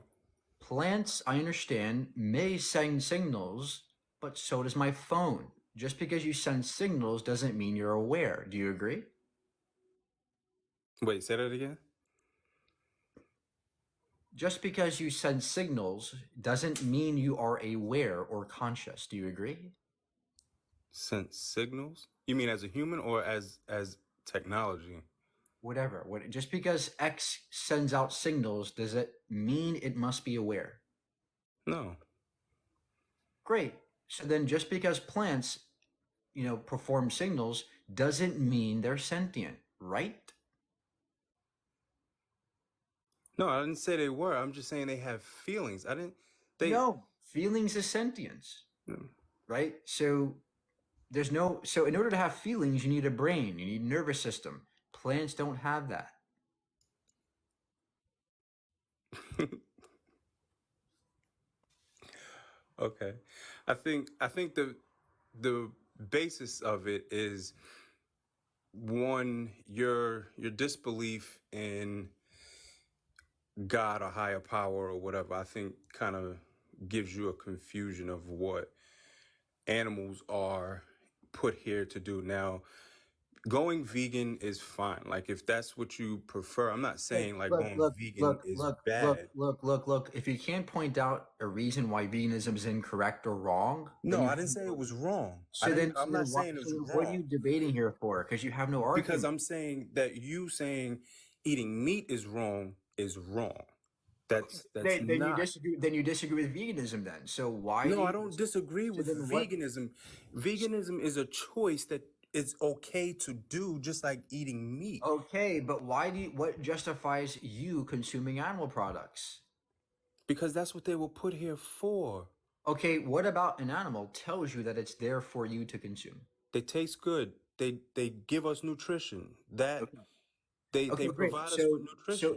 Plants, I understand, may send signals, but so does my phone. Just because you send signals doesn't mean you're aware. Do you agree? Wait, say that again? Just because you send signals doesn't mean you are aware or conscious. Do you agree? Sense signals? You mean as a human or as technology? Whatever. Just because X sends out signals, does it mean it must be aware? No. Great. So then just because plants, perform signals doesn't mean they're sentient, right? No, I didn't say they were. I'm just saying they have feelings. I didn't they No, feelings is sentience, Mm. right? So so in order to have feelings, you need a brain, you need a nervous system. Plants don't have that. Okay. I think the basis of it is one, your disbelief in God or higher power or whatever. I think kind of gives you a confusion of what animals are put here to do. Now, going vegan is fine. Like if that's what you prefer. I'm not Hey, saying like look, going look, vegan look, is look, look, bad. look, look, look. If you can't point out a reason why veganism is incorrect or wrong, then No, you I have didn't say no. it was wrong. So I'm not then what? saying it So was then what are wrong you debating here for? Because you have no because argument. I'm saying that you saying eating meat is wrong is wrong. That's Then you not. disagree. Then you disagree with veganism. Then so why do No, I you? don't disagree So with then what? veganism. Veganism is a choice that it's okay to do, just like eating meat. Okay, but why do you? What justifies you consuming animal products? Because that's what they were put here for. Okay, what about an animal tells you that it's there for you to consume? They taste good. They give us nutrition. That Okay. they Okay, great. provide us with nutrition.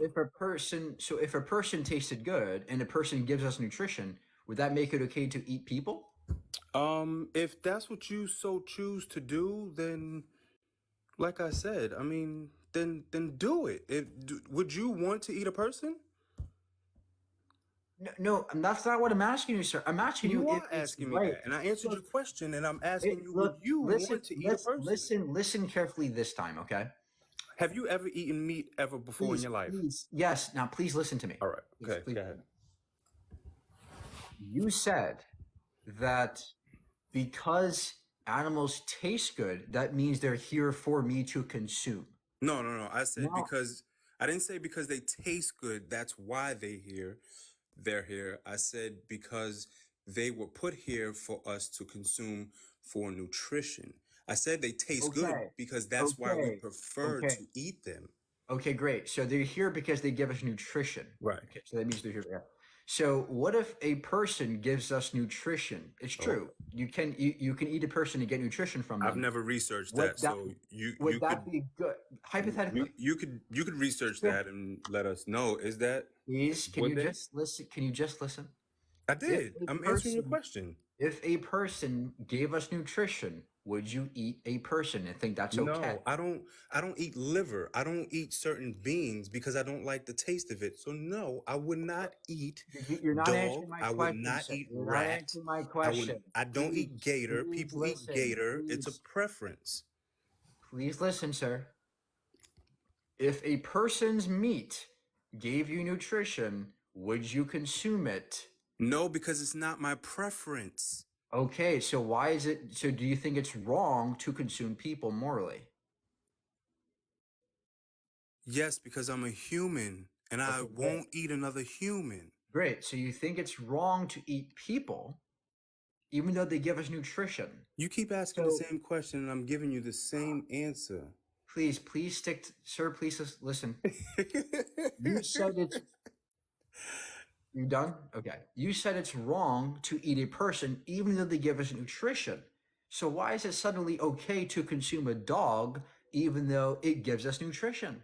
So if a person tasted good and a person gives us nutrition, would that make it okay to eat people? If that's what you so choose to do, then like I said, I mean, then do it. Would you want to eat a person? No, no, that's not what I'm asking you, sir. I'm asking you You if are it's asking me right. that, and I answered Look, your question, and I'm asking you, would look, you listen, want to eat a person? listen carefully this time, okay? Have you ever eaten meat ever before in your life? Yes. Now, please listen to me. All right. Please, Okay. please. Go ahead. You said that because animals taste good, that means they're here for me to consume. No. I said Now, because I didn't say because they taste good. That's why they're here. I said because they were put here for us to consume for nutrition. I said they taste good okay, because that's why we okay, prefer okay, to eat them. okay, great. So they're here because they give us nutrition. Right. Okay, so that means they're here. Yeah. So what if a person gives us nutrition? It's Oh, true. You can eat a person and get nutrition from I've them. never researched Would that, that so you would that be good? Hypothetically, you could research yeah. that and let us know. Is that Please, can would you they? just listen? Can you just listen? I If did. a I'm answering your person question. If a person gave us nutrition, would you eat a person and think that's okay? No, I don't eat liver. I don't eat certain beans because I don't like the taste of it. So no, I would not eat You're not dog. answering my I would question, not sir. eat You're not rat. answering my question. I don't eat Please, gator. please People eat listen. gator. It's a preference. Please listen, sir. If a person's meat gave you nutrition, would you consume it? No, because it's not my preference. Okay, so why is it? So do you think it's wrong to consume people morally? Yes, because I'm a human and I Okay, great. won't eat another human. Great. So you think it's wrong to eat people, even though they give us nutrition? You keep asking the So same question and I'm giving you the same answer. please stick to, sir, please listen. You said it's, you done? Okay. You said it's wrong to eat a person, even though they give us nutrition. So why is it suddenly okay to consume a dog, even though it gives us nutrition?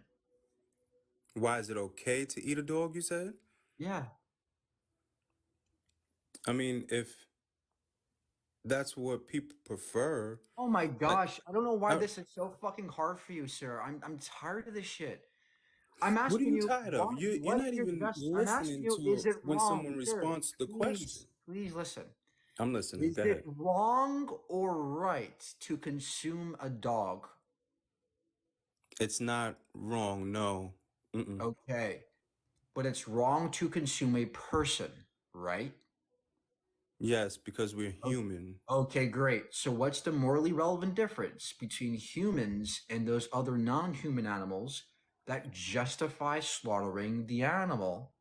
Why is it okay to eat a dog, you said? Yeah. I mean, if that's what people prefer, Oh my like, gosh. I don't know why I, this is so fucking hard for you, sir. I'm tired of this shit. I'm what are asking you you, tired of? You're what not is your even just, I'm asking listening you, to is it when wrong? someone Sir, responds to the question. please listen. I'm listening. Is Go it ahead. wrong or right to consume a dog? It's not wrong. No. Mm-mm. Okay. But it's wrong to consume a person, right? Yes, because we're O- human. Okay, great. So what's the morally relevant difference between humans and those other non-human animals that justify slaughtering the animal?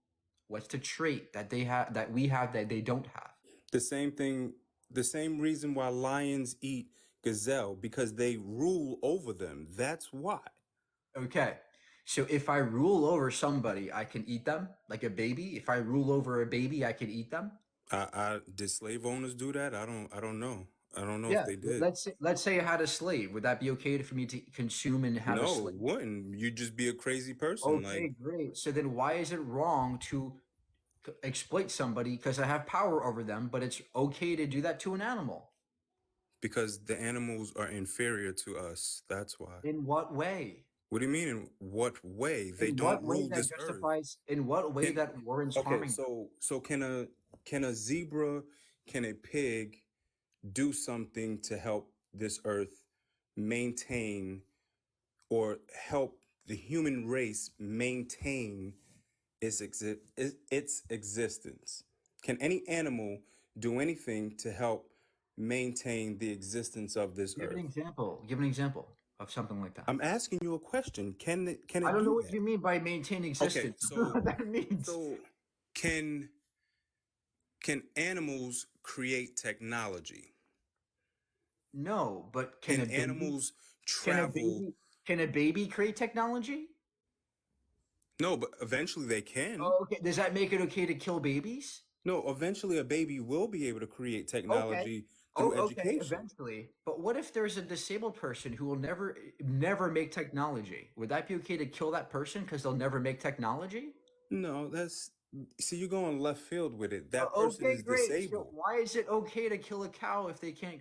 What's the trait that they have that we have that they don't have? The same thing, the same reason why lions eat gazelle, because they rule over them. That's why. Okay. So if I rule over somebody, I can eat them like a baby. If I rule over a baby, I can eat them. Did slave owners do that? I don't know. I don't know if Yeah. they did. Let's say I had a slave. Would that be okay for me to consume and have a No, slave? it wouldn't. You'd just be a crazy person. Okay, Like, great. So then why is it wrong to exploit somebody because I have power over them, but it's okay to do that to an animal? because the animals are inferior to us. That's why. In what way? What do you mean? In what way? They In don't what way rule that this earth. justifies, in what way Can, that warrants okay, harming them? so can a zebra, can a pig do something to help this earth maintain or help the human race maintain its existence? Can any animal do anything to help maintain the existence of this Give an earth? example. Give an example of something like that. I'm asking you a question. Can I it don't know do what that? you mean by maintain Okay, existence. I don't know what that means. so can animals create technology? No, but Can animals can a travel? baby can a baby create technology? No, but eventually they can. Oh, okay. Does that make it okay to kill babies? No, eventually a baby will be able to create Okay. technology Oh, through okay, education. eventually. But what if there's a disabled person who will never make technology? Would that be okay to kill that person because they'll never make technology? No, see, you're going left field with it. That person Okay, is great. So disabled. why is it okay to kill a cow if they can't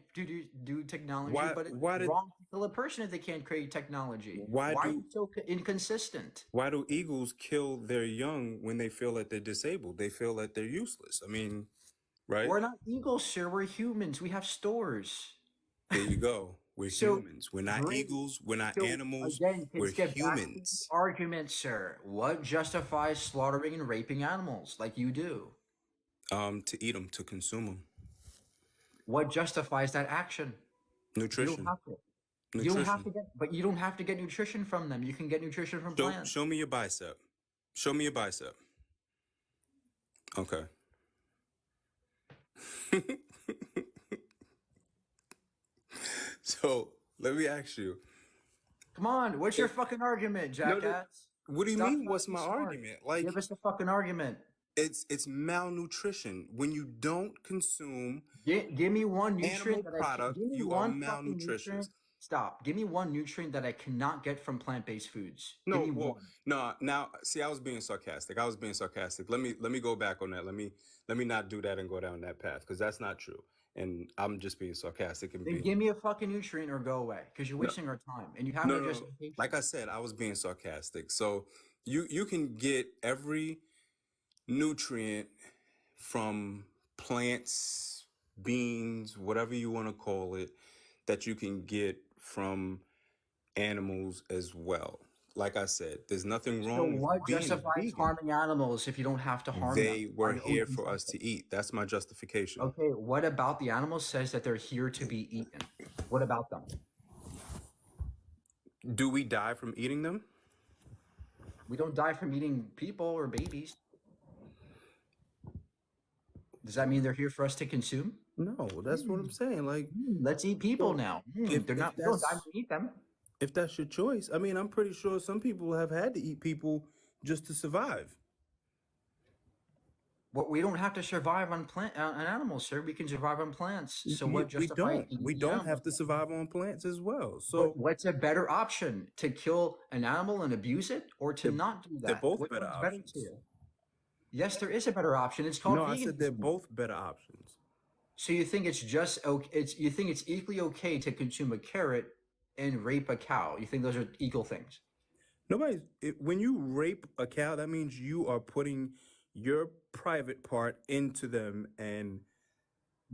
do technology, Why but it's why did wrong to kill a person if they can't create technology? why Why are you do so inconsistent? why do eagles kill their young when they feel that they're disabled? They feel that they're useless. I mean, right? We're not eagles, sir. We're humans. We have stores. There you go. We're So humans. We're not great. eagles. We're not So animals. again, We're let's get back to the humans. argument, sir. What justifies slaughtering and raping animals like you do? To eat them, to consume them. What justifies that action? You don't Nutrition. have to. You don't have Nutrition. to get, but you don't have to get nutrition from them. You can get nutrition from plants. Show me your bicep. Show me your bicep. Okay. So let me ask you. Come on, what's your If fucking argument, no, no, jackass? what do you Stop mean? trying What's to be my smart. argument? Like Give us the fucking argument. it's malnutrition. When you don't consume Give me one animal nutrient that I can, product, give me you are one fucking malnutritious. nutrient. Stop. Give me one nutrient that I cannot get from plant-based foods. Give No, me well, one. no. Now, see, I was being sarcastic. I was being sarcastic. Let me go back on that. Let me not do that and go down that path because that's not true. And I'm just being sarcastic and Then being give me a fucking nutrient or go away because you're no, wasting our time and you have no, no no. justification. Like I said, I was being sarcastic. So you can get every nutrient from plants, beans, whatever you want to call it, that you can get from animals as well. Like I said, there's nothing So wrong with what being a justifies vegan. harming animals if you don't have to harm them? They were Are you here for us inconsistent? to eat. That's my justification. Okay, what about the animals says that they're here to be eaten? What about them? Do we die from eating them? We don't die from eating people or babies. Does that mean they're here for us to consume? No, that's what I'm saying. Like, Let's eat people so now. if They're not. We don't die to eat them. if that's your choice, I mean, I'm pretty sure some people have had to eat people just to survive. Well, we don't have to survive on animals, sir. We can survive on plants. So what We justifies don't. eating We the don't animal? have to survive on plants as well. But So what's a better option? To kill an animal and abuse it, or to they're, not do they're that? both Which better one's better to options. you? Yes, there is a better option. It's called No, I said they're veganism. both better options. So you think it's just okay? You think it's equally okay to consume a carrot and rape a cow? You think those are equal things? When you rape a cow, that means you are putting your private part into them and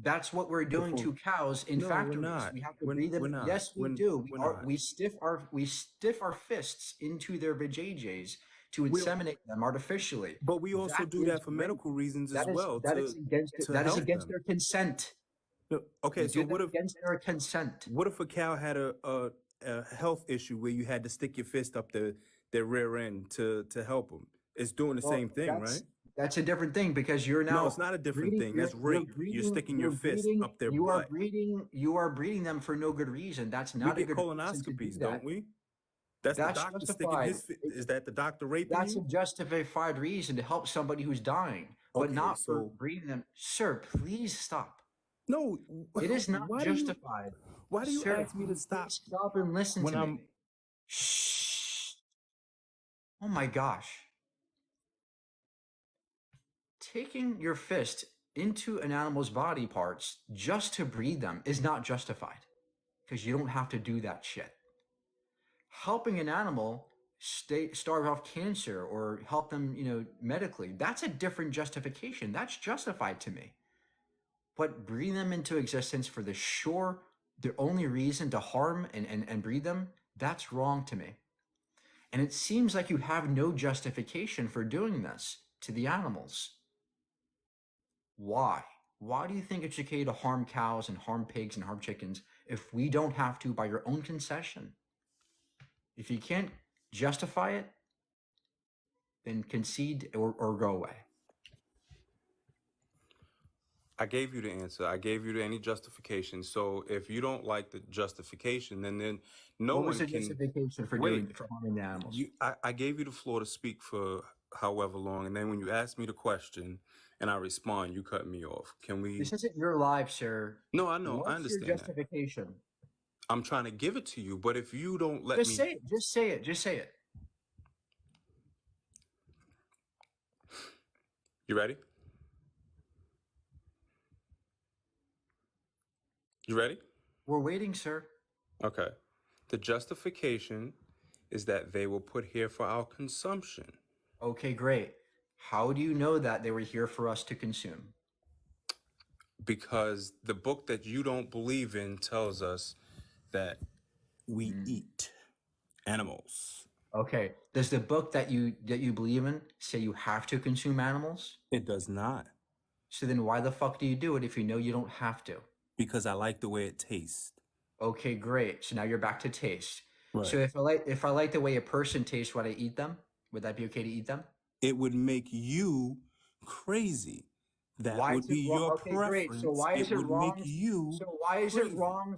That's what we're doing before. to cows in No, we're factories. not. We have to breed We're them. not. Yes, we We're, do. We we're are. not. We stiff our fists into their vajayjays to We don't, inseminate them artificially. but we also That do is that for rape. medical reasons as well That is against to that is help against them. their consent. No, okay, You so do that against their consent. what if a cow had a health issue where you had to stick your fist up their rear end to help them? It's doing the Well, same thing, right? that's a different thing because you're No, now it's not a different breeding. thing. That's You're rape. You're breeding. sticking You're your fist breeding. up their You are butt. breeding. You are breeding them for no good reason. That's We not a get good reason to do colonoscopies, that. don't we? That's the That's doctor sticking justified. his fist. Is that the doctor raping That's a you? justified reason to help somebody who's dying, but Okay, not for so breeding them. Sir, please stop. no. It is not Why do you justified. why do you Sir, ask me to stop please stop and listen when to I'm me. Shh. Oh my gosh. Taking your fist into an animal's body parts just to breed them is not justified because you don't have to do that shit. Helping an animal starve off cancer or help them, medically, that's a different justification. That's justified to me. But breeding them into existence for the only reason to harm and breed them, That's wrong to me. And it seems like you have no justification for doing this to the animals. Why? Why do you think it's okay to harm cows and harm pigs and harm chickens if we don't have to by your own concession? If you can't justify it, then concede or go away. I gave you the answer. I gave you any justification. So if you don't like the justification, then no What was one the can justification for wait. for harming the animals? I gave you the floor to speak for however long, and then when you ask me the question and I respond, you cut me off. Can we? This isn't your life, sir. No, I know. I What's your understand that. justification? I'm trying to give it to you, but if you don't let Just me, say it. Just say it. Just say it. you ready? You ready? We're waiting, sir. Okay. The justification is that they were put here for our consumption. Okay, great. How do you know that they were here for us to consume? Because the book that you don't believe in tells us that we eat animals. Okay. Does the book that you believe in say you have to consume animals? It does not. So then why the fuck do you do it if you know you don't have to? Because I like the way it tastes. Okay, great. So now you're back to taste. Right. So if I like the way a person tastes when I eat them, would that be okay to eat them? It would make you crazy. That Why would is be it wrong? your Okay, preference. great. So why is it would wrong? make you So why is crazy. it wrong?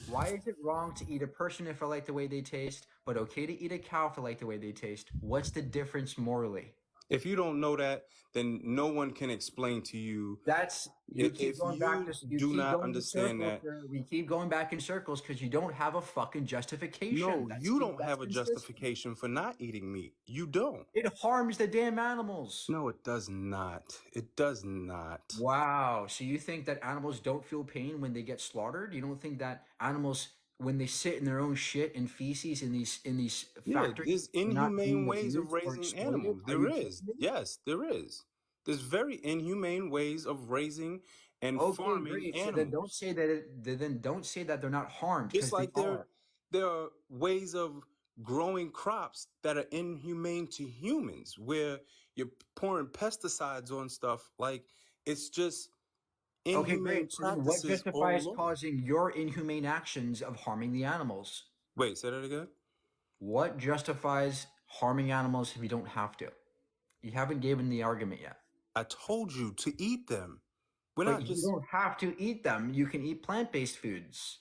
Why is it wrong to eat a person if I like the way they taste, but okay to eat a cow if I like the way they taste? What's the difference morally? If you don't know that, then no one can explain to you. That's you keep If going back to you you do keep not going in understand circles, that, sir. We keep going back in circles because you don't have a fucking justification. no, That's you the- don't that's have a consistent. justification for not eating meat. You don't. It harms the damn animals. No, it does not. It does not. Wow. So you think that animals don't feel pain when they get slaughtered? You don't think that animals, when they sit in their own shit and feces in these Yeah, factories, there's are not inhumane being ways of abused or raising exploited? animals. Are There you is. kidding me? Yes, there is. There's very inhumane ways of raising and Okay, farming great. So animals. then don't say that. Then don't say that they're not harmed Just because they like there, are. there are ways of growing crops that are inhumane to humans, where you're pouring pesticides on stuff. Like it's just Okay, inhumane great. So then what practices all justifies over. causing your inhumane actions of harming the animals? Wait, say that again. What justifies harming animals if you don't have to? You haven't given the argument yet. I told you to eat them. We're But not you just. don't have to eat them. You can eat plant-based foods.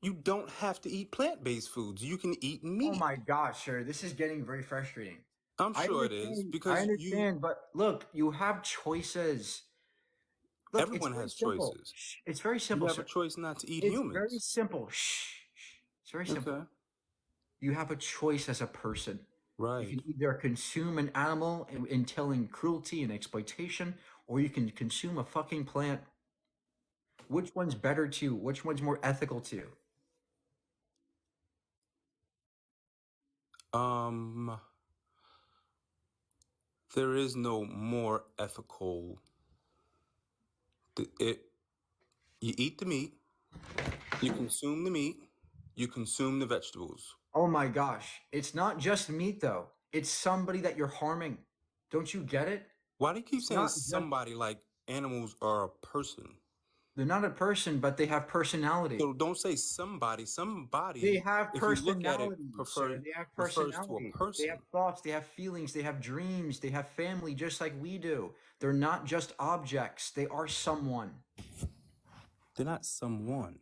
You don't have to eat plant-based foods. You can eat meat. Oh my gosh, sir, this is getting very frustrating. I'm I sure it is understand, because I understand, but look, you have choices. Look, everyone it's very has simple. choices. Shh, it's very You simple, have sir. a choice not to eat It's very humans. simple. Shh, shh. It's very simple. Okay. You have a choice as a person. You Right. can either consume an animal entailing cruelty and exploitation, or you can consume a fucking plant. Which one's better to you? Which one's more ethical to you? There is no more ethical. You eat the meat, you consume the meat, you consume the vegetables. Oh my gosh. It's not just meat though. It's somebody that you're harming. Don't you get it? Why do you keep It's saying not just, somebody like animals are a person? they're not a person, but they have personality. So don't say somebody. They Somebody, have if you look at it, personality, sir. They have refers to a personality. They person. have thoughts, they have feelings, they have dreams, they have family, just like we do. They're not just objects. They are someone. They're not someone.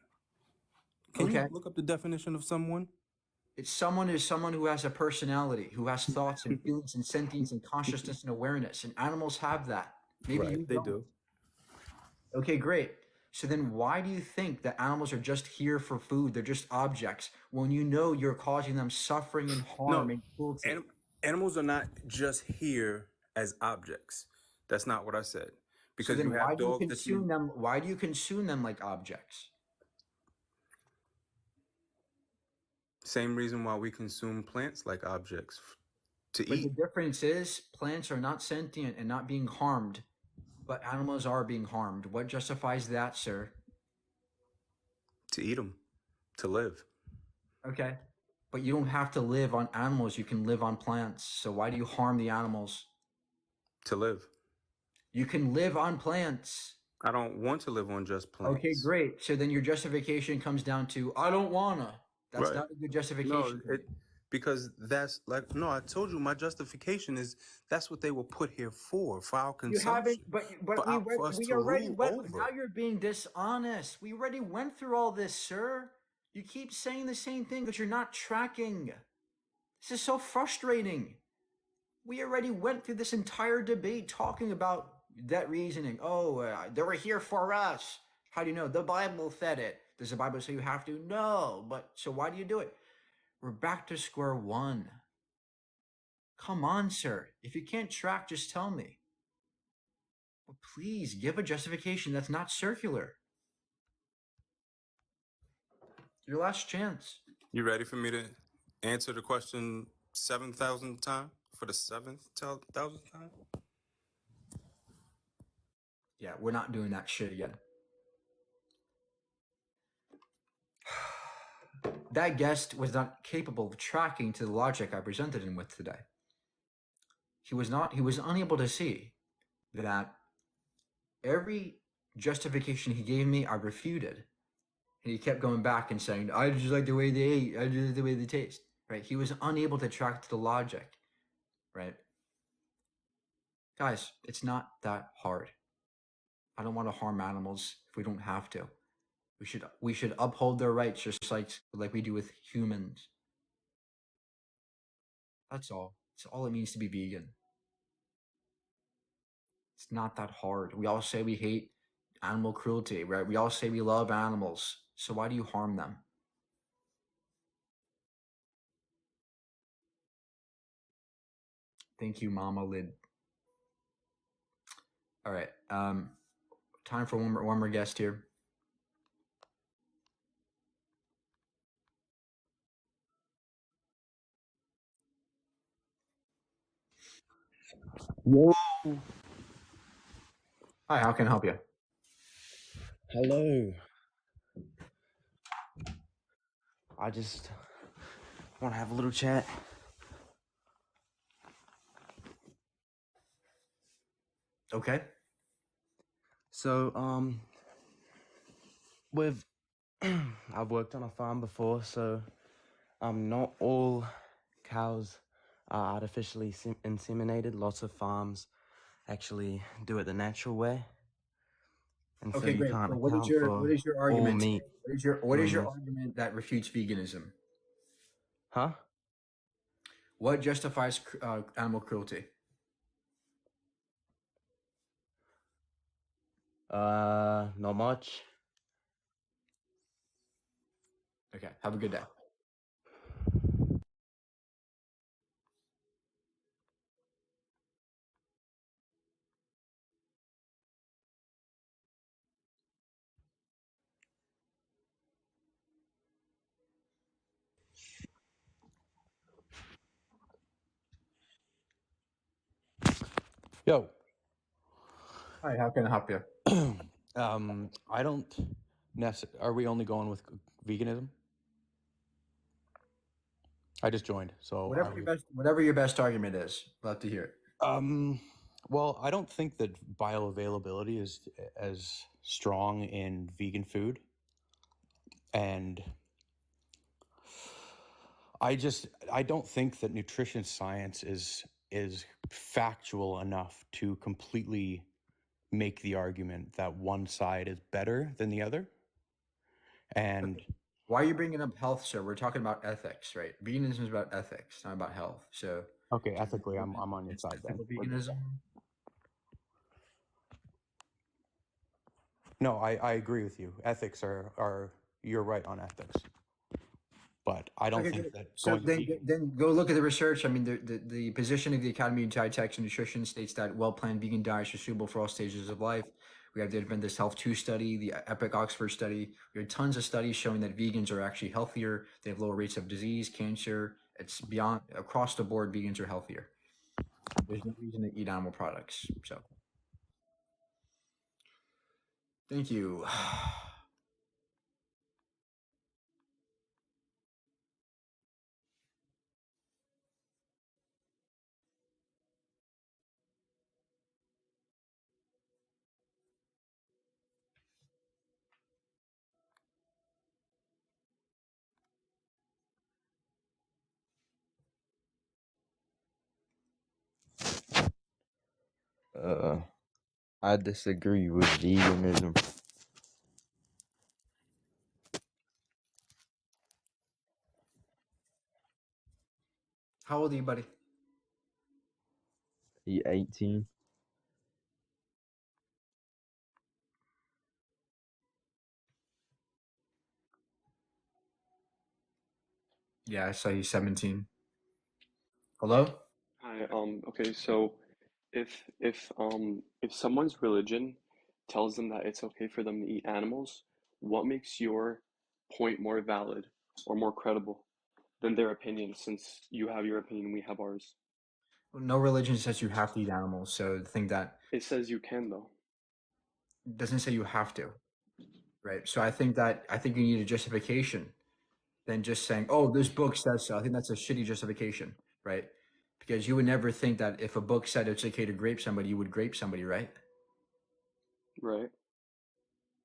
Can Okay. you look up the definition of someone? It's someone is someone who has a personality, who has thoughts and feelings and sentience and consciousness and awareness. And animals have that. Maybe you They don't. do. Okay, great. So then why do you think that animals are just here for food? They're just objects when you know you're causing them suffering and harm No, and cruelty. animals are not just here as objects. That's not what I said. So Because then you why have do you dogs that consume you. them? Why do you consume them like objects? Same reason why we consume plants like objects to But the eat. difference is plants are not sentient and not being harmed, but animals are being harmed. What justifies that, sir? To eat them, to live. Okay. But you don't have to live on animals. You can live on plants. So why do you harm the animals? To live. You can live on plants. I don't want to live on just plants. Okay, great. So then your justification comes down to I don't wanna. That's Right. not a good No, justification. because that's like no. I told you my justification is that's what they were put here for our You haven't, consumption, but we for us we to already rule went. over. Now you're being dishonest. We already went through all this, sir. You keep saying the same thing, but you're not tracking. This is so frustrating. We already went through this entire debate talking about that reasoning. Oh, they were here for us. How do you know? The Bible said it. Does the Bible say you have to? No. But so why do you do it? We're back to square one. Come on, sir. If you can't track, just tell me. But please give a justification that's not circular. Your last chance. You ready for me to answer the question 7,000 times for the 7,000th time? Yeah, we're not doing that shit again. That guest was not capable of tracking to the logic I presented him with today. He was unable to see that every justification he gave me, I refuted. And he kept going back and saying, I just like the way they eat, I just like the way they taste. Right? He was unable to track to the logic. Right? Guys, it's not that hard. I don't want to harm animals if we don't have to. We should uphold their rights just like we do with humans. That's all. It's all it means to be vegan. It's not that hard. We all say we hate animal cruelty, right? We all say we love animals. So why do you harm them? Thank you, Mama Lid. All right. Time for one more guest here. Yo, Hi, how can I help you? hello. I just want to have a little chat. Okay. So, with I've worked on a farm before, so not all cows are artificially inseminated. Lots of farms actually do it the natural way, and so Okay, you great. can't So account for what is your all argument? meat What is doing your this. argument that refutes veganism? Huh? What justifies animal cruelty? Not much. Okay. Have a good day. Yo, Hi, how can I help you? I don't Are we only going with veganism? I just joined, so Whatever your best argument is, love to hear it. well, I don't think that bioavailability is as strong in vegan food, and I don't think that nutrition science is factual enough to completely make the argument that one side is better than the other. And Why are you bringing up health, sir? We're talking about ethics, right? Veganism is about ethics, not about health. So, okay, ethically, I'm on your side then. ethical veganism. No, I agree with you. Ethics are you're right on ethics, but I don't Okay, think good. that So going vegan. then go look at the research. I mean, the position of the Academy of Dietetics and Nutrition states that well-planned vegan diets are suitable for all stages of life. We have the Adventist Health 2 study, the EPIC Oxford study. We have tons of studies showing that vegans are actually healthier. They have lower rates of disease, cancer. It's beyond across the board. Vegans are healthier. There's no reason to eat animal products. So, thank you. I disagree with veganism. How old are you, buddy? He 18. Yeah, I saw you 17. Hello? Hi, okay, so if someone's religion tells them that it's okay for them to eat animals, what makes your point more valid or more credible than their opinion, since you have your opinion, we have ours? No religion says you have to eat animals, so the thing that It says you can though. doesn't say you have to, right? So I think you need a justification than just saying, "Oh, this book says so." I think that's a shitty justification, right? Because you would never think that if a book said it's okay to grape somebody, you would grape somebody, right? Right.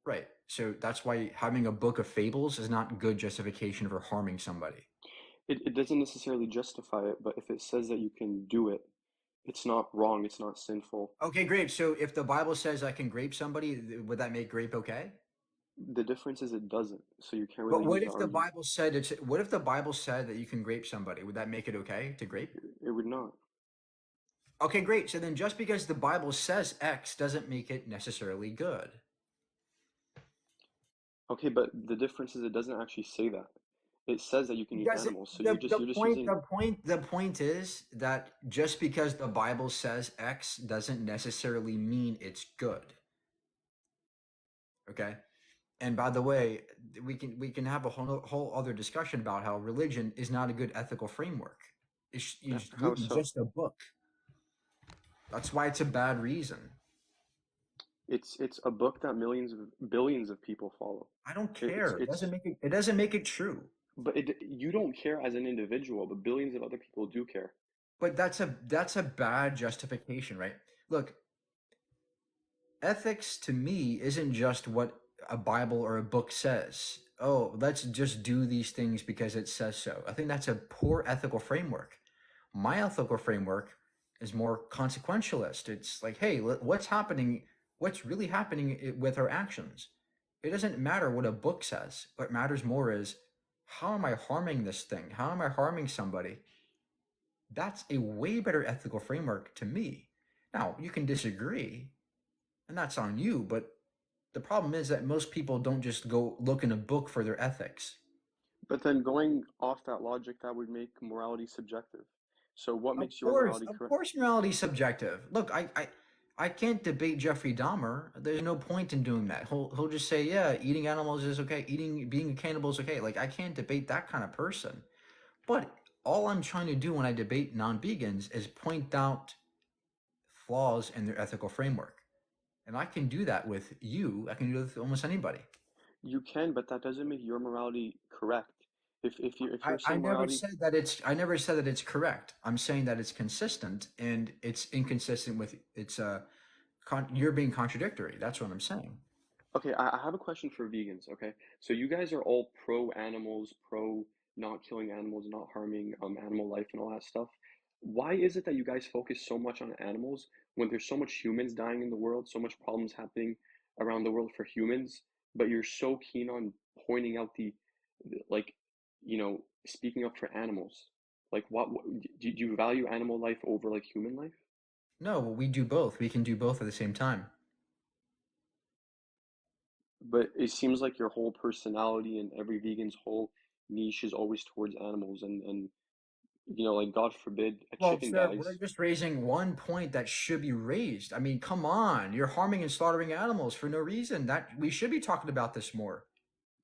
Right. So that's why having a book of fables is not good justification for harming somebody. It doesn't necessarily justify it, but if it says that you can do it, it's not wrong, it's not sinful. Okay, great. So if the Bible says I can grape somebody, would that make grape okay? The difference is it doesn't, so you can't But really what use the if the argument. Bible said it's what if the Bible said that you can grape somebody? Would that make it okay to grape? It would not. Okay, great. So then just because the Bible says X doesn't make it necessarily good. Okay, but the difference is it doesn't actually say that. It says that you can eat Does it, animals, so the, you're just using. the point is that just because the Bible says X doesn't necessarily mean it's good. Okay? And by the way, we can have a whole other discussion about how religion is not a good ethical framework. It's How really so? just a book. That's why it's a bad reason. It's a book that billions of people follow. I don't It- care. It doesn't make it true. But you don't care as an individual, but billions of other people do care. But that's a bad justification, right? Look, ethics to me isn't just what a Bible or a book says. Oh, let's just do these things because it says so. I think that's a poor ethical framework. My ethical framework is more consequentialist. It's like, hey, what's happening? What's really happening with our actions? It doesn't matter what a book says. What matters more is how am I harming this thing? How am I harming somebody? That's a way better ethical framework to me. Now, you can disagree, and that's on you, but the problem is that most people don't just go look in a book for their ethics. But then going off that logic, that would make morality subjective. So what Of makes your course, morality of correct? course, morality is subjective. Look, I can't debate Jeffrey Dahmer. There's no point in doing that. He'll just say, yeah, eating animals is okay. Being a cannibal is okay. Like I can't debate that kind of person. But all I'm trying to do when I debate non-vegans is point out flaws in their ethical framework. And I can do that with you. I can do it with almost anybody. You can, but that doesn't make your morality correct. If you're I saying never morality, said that it's correct. I'm saying that it's consistent and it's inconsistent with you're being contradictory. That's what I'm saying. okay, I have a question for vegans, okay? So you guys are all pro animals, pro not killing animals, not harming animal life and all that stuff. Why is it that you guys focus so much on animals when there's so much humans dying in the world, so much problems happening around the world for humans, but you're so keen on pointing out like, speaking up for animals? Like do you value animal life over like human life? No, we do both. We can do both at the same time. But it seems like your whole personality and every vegan's whole niche is always towards animals and like God forbid a Well, chicken sir, we're dies. just raising one point that should be raised. I mean, come on. You're harming and slaughtering animals for no reason. That we should be talking about this more.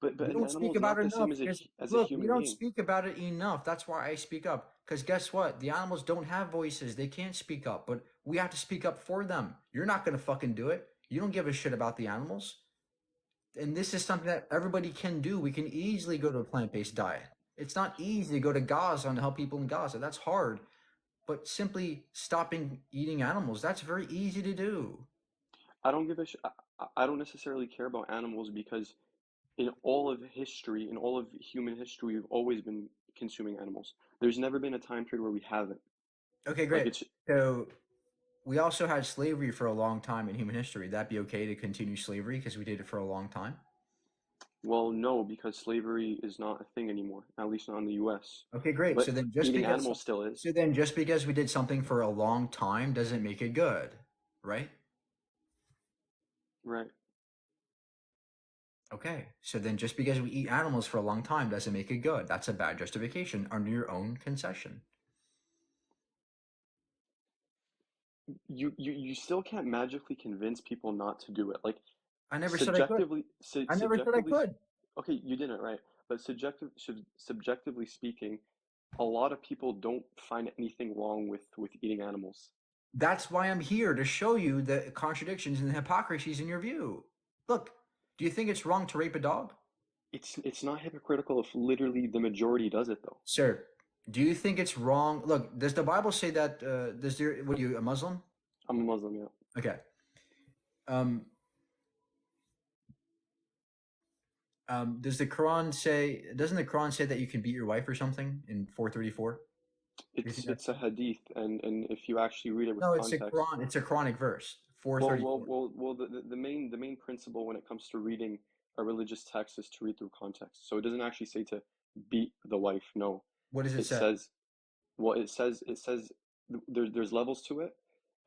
But We an don't animal speak is about not it the enough same as because as a look, we human don't being. speak about it enough. That's why I speak up. Because guess what? The animals don't have voices. They can't speak up, but we have to speak up for them. You're not gonna fucking do it. You don't give a shit about the animals. And this is something that everybody can do. We can easily go to a plant-based diet. It's not easy to go to Gaza and help people in Gaza. That's hard. But simply stopping eating animals, that's very easy to do. I don't give a sh I don't necessarily care about animals because in all of history, in all of human history, we've always been consuming animals. There's never been a time period where we haven't. Okay, Like great. it's So we also had slavery for a long time in human history. That'd be okay to continue slavery because we did it for a long time. Well, no, because slavery is not a thing anymore, at least not in the US. Okay, great. But So then just eating because animals still is. so then just because we did something for a long time doesn't make it good, right? Right. Okay. So then just because we eat animals for a long time doesn't make it good. That's a bad justification under your own concession. You still can't magically convince people not to do it. Like I never said I could. I never said I subjectively, could. okay, you didn't, right? But subjectively speaking, a lot of people don't find anything wrong with eating animals. That's why I'm here to show you the contradictions and the hypocrisies in your view. Look, do you think it's wrong to rape a dog? It's not hypocritical if literally the majority does it though. Sir, do you think it's wrong? Look, does the Bible say that what are you, a Muslim? I'm a Muslim, yeah. Okay. Doesn't the Quran say that you can beat your wife or something in 434? It's a hadith, and if you actually read it with No, it's context. it's a Quranic verse. Well, 434. the main principle when it comes to reading a religious text is to read through context. So it doesn't actually say to beat the wife. No. What does it say? says, well, it says there's levels to it,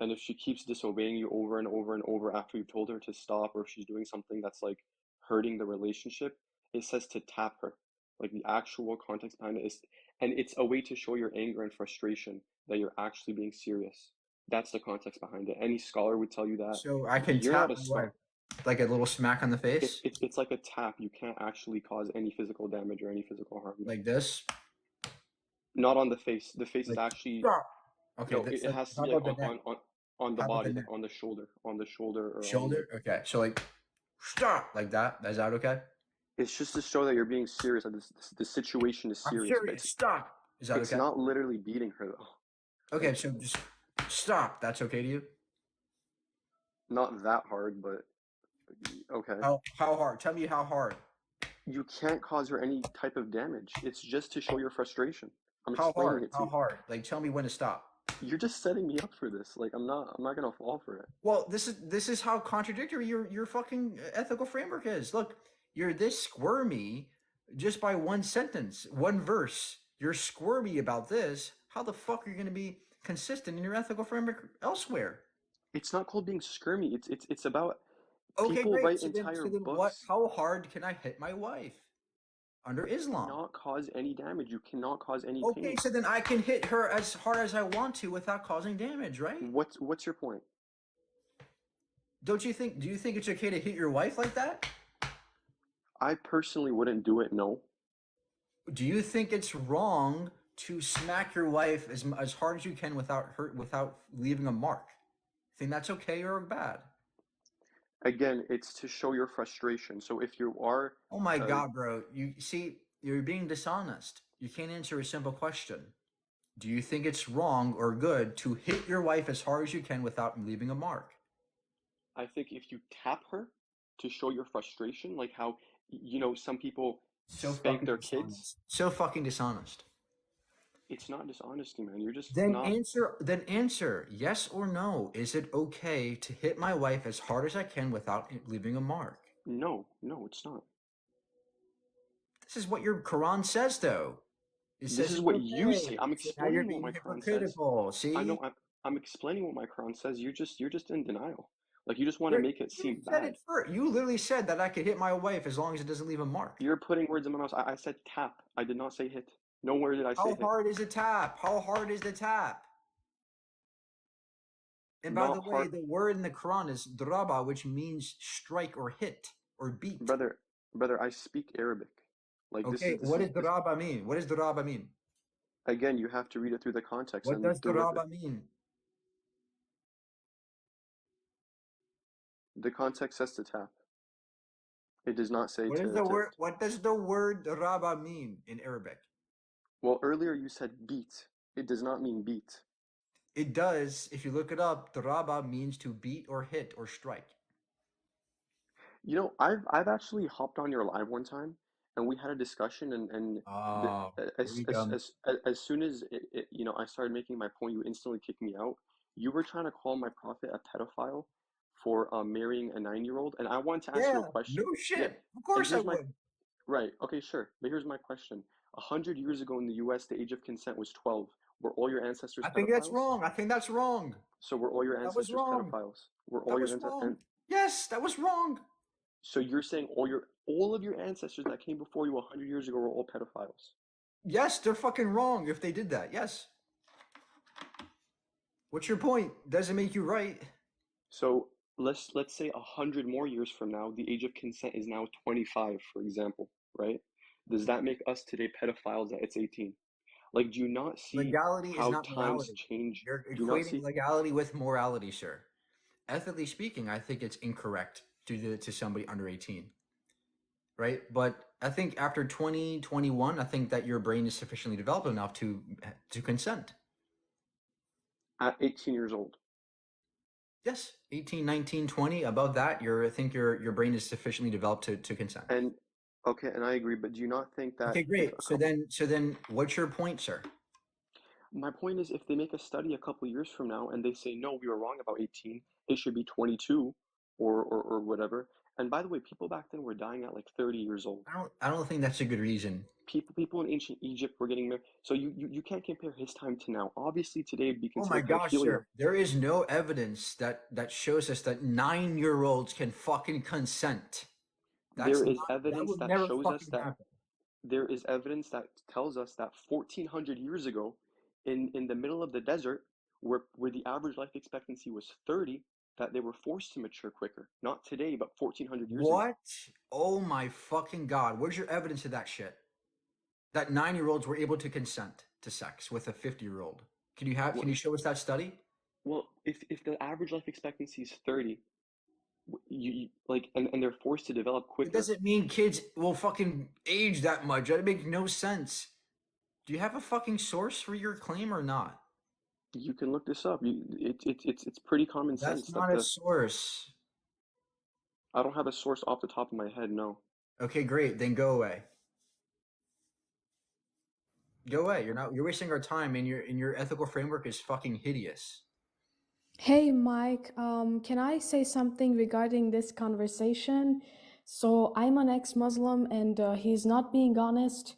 and if she keeps disobeying you over and over and over after you've told her to stop, or if she's doing something that's like hurting the relationship, it says to tap her. Like the actual context behind it is, and it's a way to show your anger and frustration that you're actually being serious. That's the context behind it. Any scholar would tell you that. So I can You're tap not a my scholar. wife, like a little smack on the face, It's like a tap. You can't actually cause any physical damage or any physical harm. like this. Not on the face. The face is Like, actually "Stop." Okay, no. that's It has to how be like about the neck? on the How about body, the like neck? on the shoulder, or on Shoulder? Okay, so like, stop, like that. Is that okay? It's just to show that you're being serious. That the situation is I'm serious. But serious. Stop. Is that it's okay? not literally beating her though. Okay, so just stop. That's okay to you? Not that hard, but okay. How hard? Tell me how hard. You can't cause her any type of damage. It's just to show your frustration. I'm How explaining hard? it to How you. hard? Like, tell me when to stop. You're just setting me up for this. Like I'm not gonna fall for it. Well, this is how contradictory your fucking ethical framework is. Look, you're this squirmy just by one sentence, one verse. You're squirmy about this. How the fuck are you going to be consistent in your ethical framework elsewhere? It's not called being skirmy. It's about Okay, people great. write So entire then what? books. How hard can I hit my wife under Islam? Cannot cause any damage. You cannot cause any Okay, pain. so then I can hit her as hard as I want to without causing damage, right? What's your point? Don't you think? Do you think it's okay to hit your wife like that? I personally wouldn't do it. No. Do you think it's wrong to smack your wife as hard as you can without leaving a mark? Think that's okay or bad? Again, it's to show your frustration. So if you are, Oh my God, bro! You see, you're being dishonest. You can't answer a simple question. Do you think it's wrong or good to hit your wife as hard as you can without leaving a mark? I think if you tap her to show your frustration, like how some people So spank fucking their kids, dishonest. So fucking dishonest. it's not dishonesty, man. You're just Then not. answer yes or no. Is it okay to hit my wife as hard as I can without leaving a mark? No, it's not. This is what your Quran says, though. It This says is it's what you say. okay. I'm So now you're explaining what being my Quran says. hypocritical. See? I know. I'm explaining what my Quran says. You're just in denial. Like you just want to make it seem You said bad. it first. You literally said that I could hit my wife as long as it doesn't leave a mark. You're putting words in my mouth. I said tap. I did not say hit. Nowhere did I say How hit. hard is a tap? How hard is the tap? And by Not the way, hard. the word in the Quran is draba, which means strike or hit or beat. Brother, I speak Arabic. Like Okay, what does draba mean? What does draba mean? Again, you have to read it through the context. What and does the draba mean? The context says to tap. It does not say What to, is the word? What does the word draba mean in Arabic? Well, earlier you said beat. It does not mean beat. It does. If you look it up, draba means to beat or hit or strike. You know, I've actually hopped on your live one time, and we had a discussion, and Oh, as soon as I started making my point, you instantly kicked me out. You were trying to call my prophet a pedophile for marrying a 9-year-old, and I want to ask you a Yeah, question. no shit. Yeah, Of and course I here's my would. right. Okay, sure. But here's my question. 100 years ago in the U.S., the age of consent was 12. Were all your ancestors I think that's pedophiles? wrong. I think that's wrong. So were all your That was ancestors wrong. pedophiles? Were all That your was ancestors? wrong. Yes, that was wrong. So you're saying all of your ancestors that came before you 100 years ago were all pedophiles? Yes, they're fucking wrong if they did that. Yes. What's your point? Doesn't make you right. So let's say 100 more years from now, the age of consent is now 25, for example, right? Does that make us today pedophiles that it's 18? Like, do you not see Legality is how not times morality. change? You're Do you not equating see? legality with morality, sir. Ethically speaking, I think it's incorrect to do it to somebody under 18. Right? But I think after 2021, I think that your brain is sufficiently developed enough to consent. At 18 years old. Yes, 18, 19, 20, above that, I think your brain is sufficiently developed to consent. And okay, and I agree, but do you not think that Okay, if great. a So couple then what's your point, sir? my point is if they make a study a couple years from now and they say no, we were wrong about 18, it should be 22 or whatever. And by the way, people back then were dying at like 30 years old. I don't think that's a good reason. People in ancient Egypt were getting married. So you can't compare his time to now. Obviously today it'd be Oh my considered gosh, pedophilia. sir. There is no evidence that shows us that 9-year-olds can fucking consent. That's There is not, that evidence would that never shows us fucking that happen. there is evidence that tells us that 1400 years ago in the middle of the desert where the average life expectancy was 30, that they were forced to mature quicker. Not today, but 1400 years ago. What? Oh my fucking god. Where's your evidence of that shit? That 9-year-olds were able to consent to sex with a 50-year-old. Can you show us that study? Well, if the average life expectancy is 30, you like and they're forced to develop It quicker. doesn't mean kids will fucking age that much. That makes no sense. Do you have a fucking source for your claim or not? You can look this up. It's pretty common sense. That's not a source. I don't have a source off the top of my head, no. Okay, great. Then go away. Go away. You're wasting our time, and your ethical framework is fucking hideous. Hey, Mike, can I say something regarding this conversation? So I'm an ex-Muslim and he's not being honest.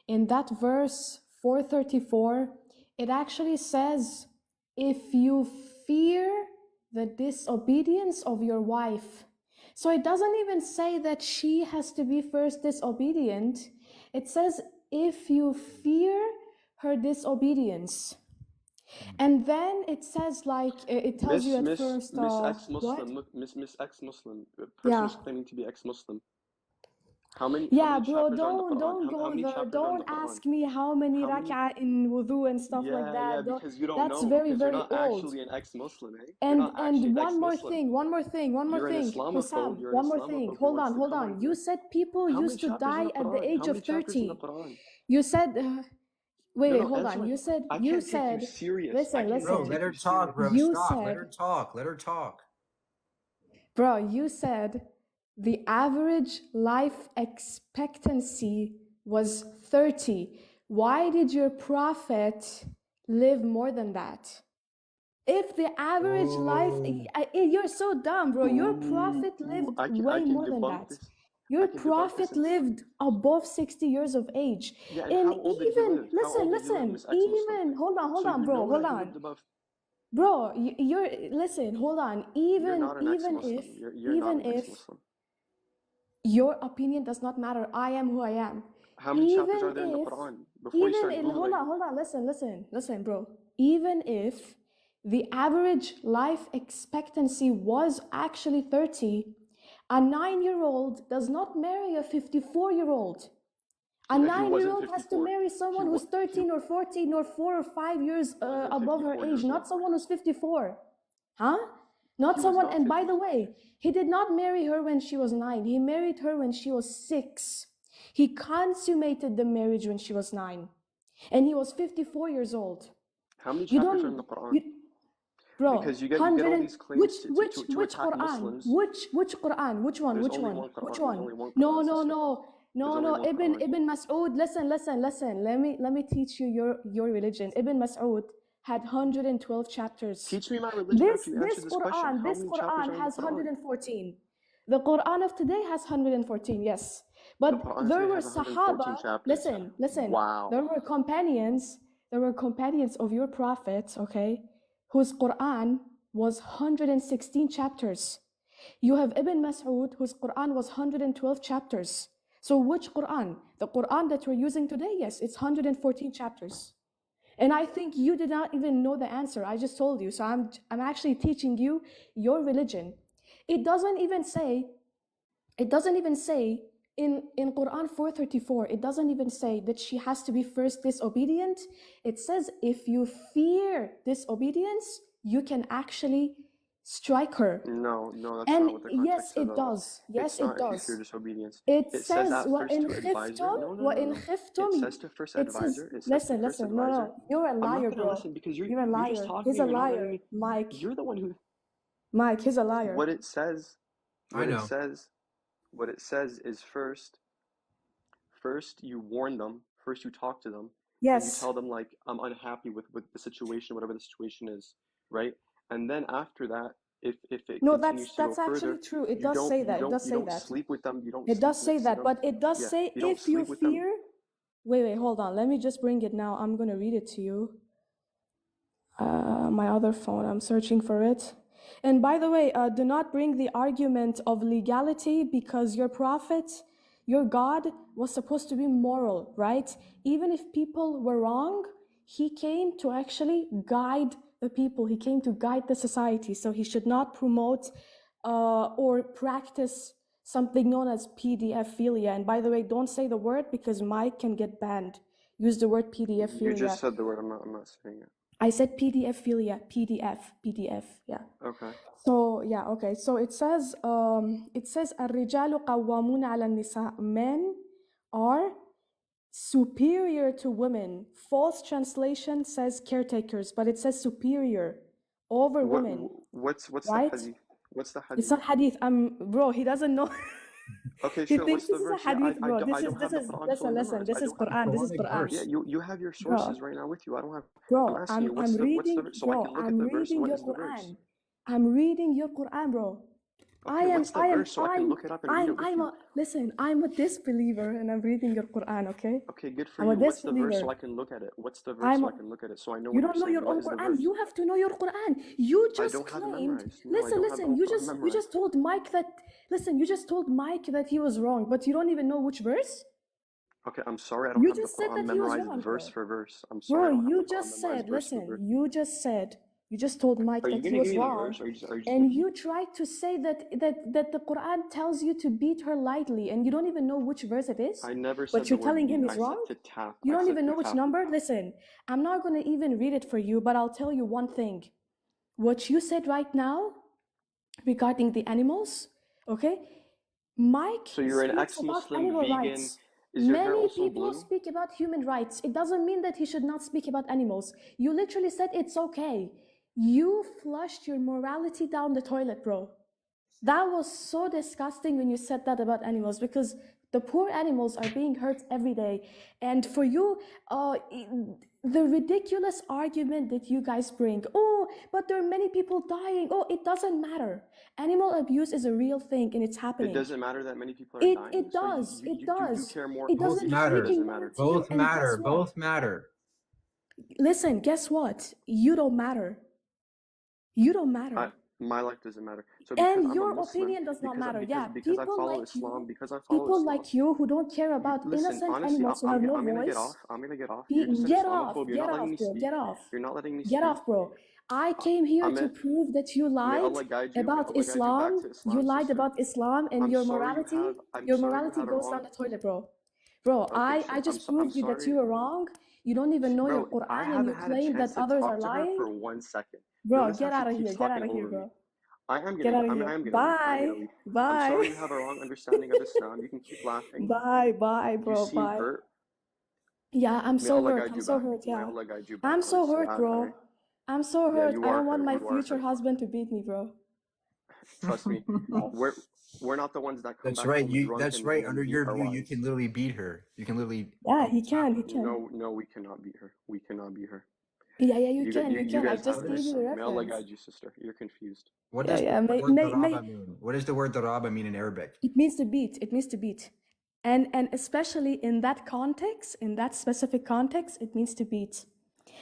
In that verse 434, it actually says, if you fear the disobedience of your wife. So it doesn't even say that she has to be first disobedient. It says, if you fear her disobedience. And then it says, like, it tells you at first, Miss what? ex-Muslim, Miss ex-Muslim, person Yeah. who's claiming to be ex-Muslim. How many Yeah, bro, chapters are in the Quran? don't How go many there. chapters are in the Don't Quran? ask me how many How many? rak'ah in wudu and stuff like Yeah, that. because you don't That's know, very, because you're very not old. actually an ex-Muslim, eh? You're And not actually an one more ex-Muslim. thing, one more thing, one more You're an thing. Islamophobe. Hussam, You're an one more thing. Islamophobe who wants to Hold come on. on You here. said people How many used to chapters in die the at the Quran? age How of many chapters in the 30. Quran? You said, wait, No, hold on. Ezra, You said, I can't take you serious. I listen, can't Bro, take let her you talk, serious. bro. You Stop. Let her said, talk. Let her talk. bro, you said the average life expectancy was 30. Why did your prophet live more than that? If the average life, you're so dumb, bro. Your prophet lived I way can more than debunk that. this. Your I can debunk this prophet lived above 60 years of age. Yeah, and how old did he live? How old did he live, Miss Ex-Muslim? Even, hold So on, you bro, know hold that he on. lived above. Bro, listen, hold on. You're not an ex-Muslim. You're not Even an if ex-Muslim. your opinion does not matter, I am who I am. How many chapters Even are there in the if, Quran? Before you start hold Googling. on, listen, bro. Even if the average life expectancy was actually 30, a 9-year-old does not marry a 54-year-old. A He wasn't 9-year-old has to 54. marry someone who's 13 or 14 or 4 or 5 years above her 54 age, years not old. someone who's 54. Huh? Not He was someone, not and by the 54. way, he did not marry her when she was 9. He married her when she was 6. He consummated the marriage when she was 9. And he was 54 years old. How many You chapters are in don't, the Quran? you, bro, Because you get 100 all and, these claims to which attack Quran? Muslims. Which Quran? Which one? There's Which only one? one Quran. Which There's one? only one No, Quran, no, sister. no. There's No, only no, one Ibn Quran. Mas'ud, listen. Let me teach you your religion. Ibn Mas'ud had 112 chapters. Teach me my religion after you This answer this question. How Quran, this many chapters are Quran in has the Quran? 114. The Quran of today has 114, yes. The But Quran there today were has 114 Sahaba, chapters. listen, Wow. there were companions of your Prophet, okay, whose Quran was 116 chapters. You have Ibn Mas'ud, whose Quran was 112 chapters. So which Quran? The Quran that we're using today, yes, it's 114 chapters. And I think you did not even know the answer. I just told you. So I'm actually teaching you your religion. It doesn't even say in Quran 434, it doesn't even say that she has to be first disobedient. It says if you fear disobedience, you can actually strike her. No, that's And not what the context yes, says it at all. does. Yes, It's it not if you fear does. disobedience. It It says says at first وَإِنْ to advise her. خِفْتُمْ No. وَإِنْ It خِفْتُمْ. says to first It advise says, her. It says to first listen, advise her. no, you're a I'm liar, not gonna bro. listen because You're a you're just liar. talking He's a and you're not letting liar, me. Mike. You're the one who. Mike, he's a liar. What it says. I know. What it says is first you warn them. First you talk to them. And you Yes. tell them like I'm unhappy with the situation, whatever the situation is, right? And then after that, if it No, continues to go that's actually further, true. It you does don't say you that. It don't does you say don't that. sleep with them. You don't It does say sleep. You that, don't. but it does Yeah, say you don't if you sleep with them. fear. Wait, hold on. Let me just bring it now. I'm gonna read it to you. My other phone. I'm searching for it. And by the way, do not bring the argument of legality because your prophet, your God, was supposed to be moral, right? Even if people were wrong, he came to actually guide the people. He came to guide the society. So he should not promote or practice something known as PDF-philia. And by the way, don't say the word because Mike can get banned. Use the word PDF-philia. You just said the word. I'm not saying it. I said PDF-philia, PDF, yeah. Okay. So yeah, okay. So it says الرجال قوامون على النساء. Men are superior to women. False translation says caretakers, but it says superior over women. What's right? the hadith? What's the hadith? It's not hadith. Bro, he doesn't know. Okay, He sure. thinks What's this the is a verse? Yeah, hadith, bro. I This don't have the is Quran listen, fully listen. memorized. This I is don't have the Quran. This is Quranic Quran. verse. Yeah, you have your Bro, sources right now with you. I don't have. bro, I'm asking you, what's I'm the reading, verse so I bro. can look I'm at the verse. reading What your is the verse? Quran. I'm reading your Quran, bro. Okay, what's the verse so I can look it up and read it with you? Listen, I'm a disbeliever and I'm reading your Quran, okay? Okay, good for I'm a you. What's the verse disbeliever. so I can look at it? What's the verse I'm so a, I can look at it so I know you what don't you're know saying? your What own is the Quran. verse? You have to know your Quran. You I just don't have it claimed. memorized. No, I Listen, don't have the listen. whole You Quran just memorized. told Mike that. Listen, you just told Mike that he was wrong, but you don't even know which verse. Okay, I'm sorry I don't You have the just said Quran that he was memorized wrong, verse bro. for verse. I'm Bro, sorry I don't have you the Quran just memorized said. verse for Listen, verse. you just told Mike Are you that he gonna was give me the wrong, verse or are you just and you tried to say that the Quran tells you to beat her lightly, and you don't even know which verse it is. I never said But the you're word telling him beat. he's I wrong. said to tap. You I don't said even know to which tap. number. Listen, I'm not gonna even read it for you, but I'll tell you one thing. What you said right now regarding the animals, okay? Mike So you're an speaks about ex-Muslim animal vegan. rights. Is your hair Many also people blue? speak about human rights. It doesn't mean that he should not speak about animals. You literally said it's okay. You flushed your morality down the toilet, bro. That was so disgusting when you said that about animals because the poor animals are being hurt every day. And for you, the ridiculous argument that you guys bring, oh, but there are many people dying. Oh, it doesn't matter. Animal abuse is a real thing and it's It happening. doesn't matter that many people are It dying. it So does. It you does. care more. It Both doesn't You said it matter. freaking doesn't matter matter. to you. Both And guess matter. what? Both matter. Listen, guess what? You don't matter. You don't matter. My life doesn't matter. So because And I'm a your Muslim, opinion does not matter. Yeah, because I people follow like Islam, you, because I follow Islam. like you who don't care about Listen, innocent honestly, animals who have no I'm gonna get voice. off. I'm gonna get off. You're just an Get off, Islamophobe. You're get not letting off, me bro, speak. get off. You're not letting me Get speak. off, bro. I came here to prove that you May lied Allah guide you. May about Allah guide you back Islam. to You Islam, lied sister. about Islam and I'm your sorry you morality. have. I'm Your sorry you morality have a goes wrong. down the toilet, bro. Bro, Okay, I sure. just I'm proved you that sorry. you were wrong. You don't even know your Bro, I Quran and you haven't had a claim that chance to others talk are to her lying. for 1 second. Bro, Notice get how out she of here. keeps Get out talking of here, over me. bro. I am Get gonna. out of I here. am gonna leave. Bye. leave. I'm Bye. sorry you have a wrong understanding of Islam. You can keep laughing. Bye, You bro. seem Bye. hurt. Yeah, I'm May so Allah hurt. guide I'm you so back. hurt. May Yeah. Allah guide you back. I'm so honestly. hurt, bro. I'm so Yeah, hurt. you I are don't want hurt. my You are future hurt. husband to beat me, bro. Trust me. We're not the ones that come That's back right. home drunk That's and right. then Under beat your our view, you wives. can literally beat her. You can literally. Yeah, he can. He can. No, we cannot beat her. We cannot beat her. Yeah, yeah, you You can, you can. I guys just have gave this. you the May Allah reference. guide you, sister. You're confused. What Yeah, does yeah. the May, word may, daraba may. mean? What does the word daraba mean in Arabic? It means to beat. It means to beat. And especially in that context, in that specific context, it means to beat.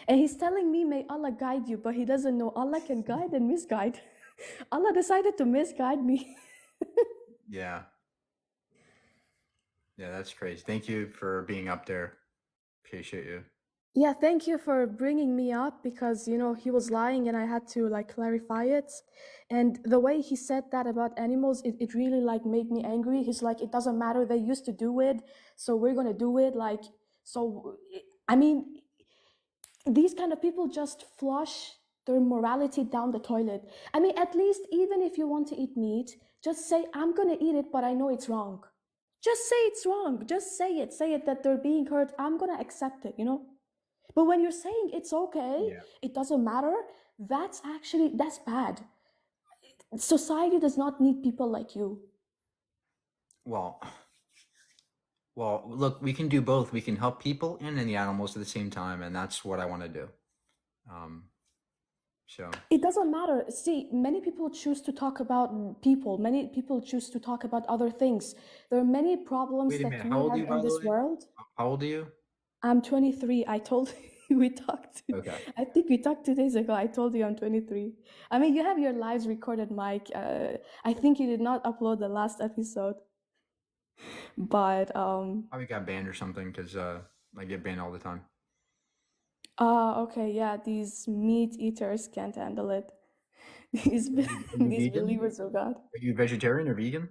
And he's telling me, may Allah guide you, but he doesn't know Allah can guide and misguide. Allah decided to misguide me. Yeah. Yeah, that's crazy. Thank you for being up there. Appreciate you. Yeah, thank you for bringing me up because, you know, he was lying and I had to like clarify it. And the way he said that about animals, it really like made me angry. He's like, it doesn't matter, they used to do it, so we're gonna do it. Like, so, I mean, these kind of people just flush their morality down the toilet. I mean, at least even if you want to eat meat, just say, I'm gonna eat it, but I know it's wrong. Just say it's wrong. Just say it. Say it that they're being hurt. I'm gonna accept it, you know? But when you're saying it's okay, Yeah. it doesn't matter, that's bad. Society does not need people like you. Well, look, we can do both. We can help people and the animals at the same time, and that's what I want to do. So It doesn't matter. See, many people choose to talk about people. Many people choose to talk about other things. There are many problems wait a that minute. we How old are have you, by in the this way? world. How old are you? I'm 23. I told you we talked. Okay. I think we talked 2 days ago. I told you I'm 23. I mean, you have your lives recorded, Mike. I think you did not upload the last episode. But Probably got banned or something because I get banned all the time. okay, yeah, these meat eaters can't handle it. These Are you these vegan? believers of God. Are you vegetarian or vegan?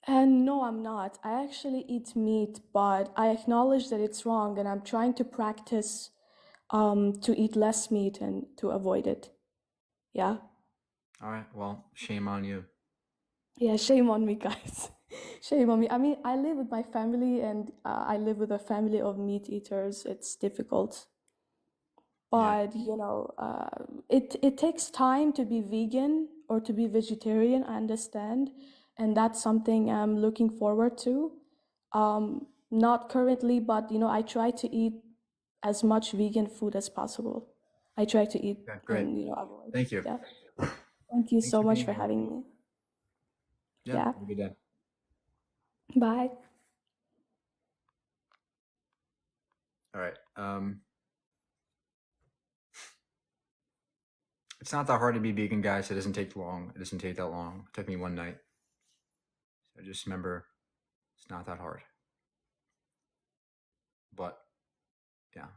And no, I'm not. I actually eat meat, but I acknowledge that it's wrong, and I'm trying to practice to eat less meat and to avoid it. Yeah. All right. Well, shame on you. Yeah, shame on me, guys. Shame on me. I mean, I live with my family, and I live with a family of meat eaters. It's difficult. But you know, it takes time to be vegan or to be vegetarian. I understand, and that's something I'm looking forward to. Not currently, but you know, I try to eat as much vegan food as possible. I try to eat Okay, great. and you know avoid. Thank you. Yeah. Thank you Thanks so for much being for here. having me. Yeah. Yeah. Have a good day. Bye. All right. It's not that hard to be vegan, guys. It doesn't take long. It doesn't take that long. It took me one night. So just remember, it's not that hard. But yeah.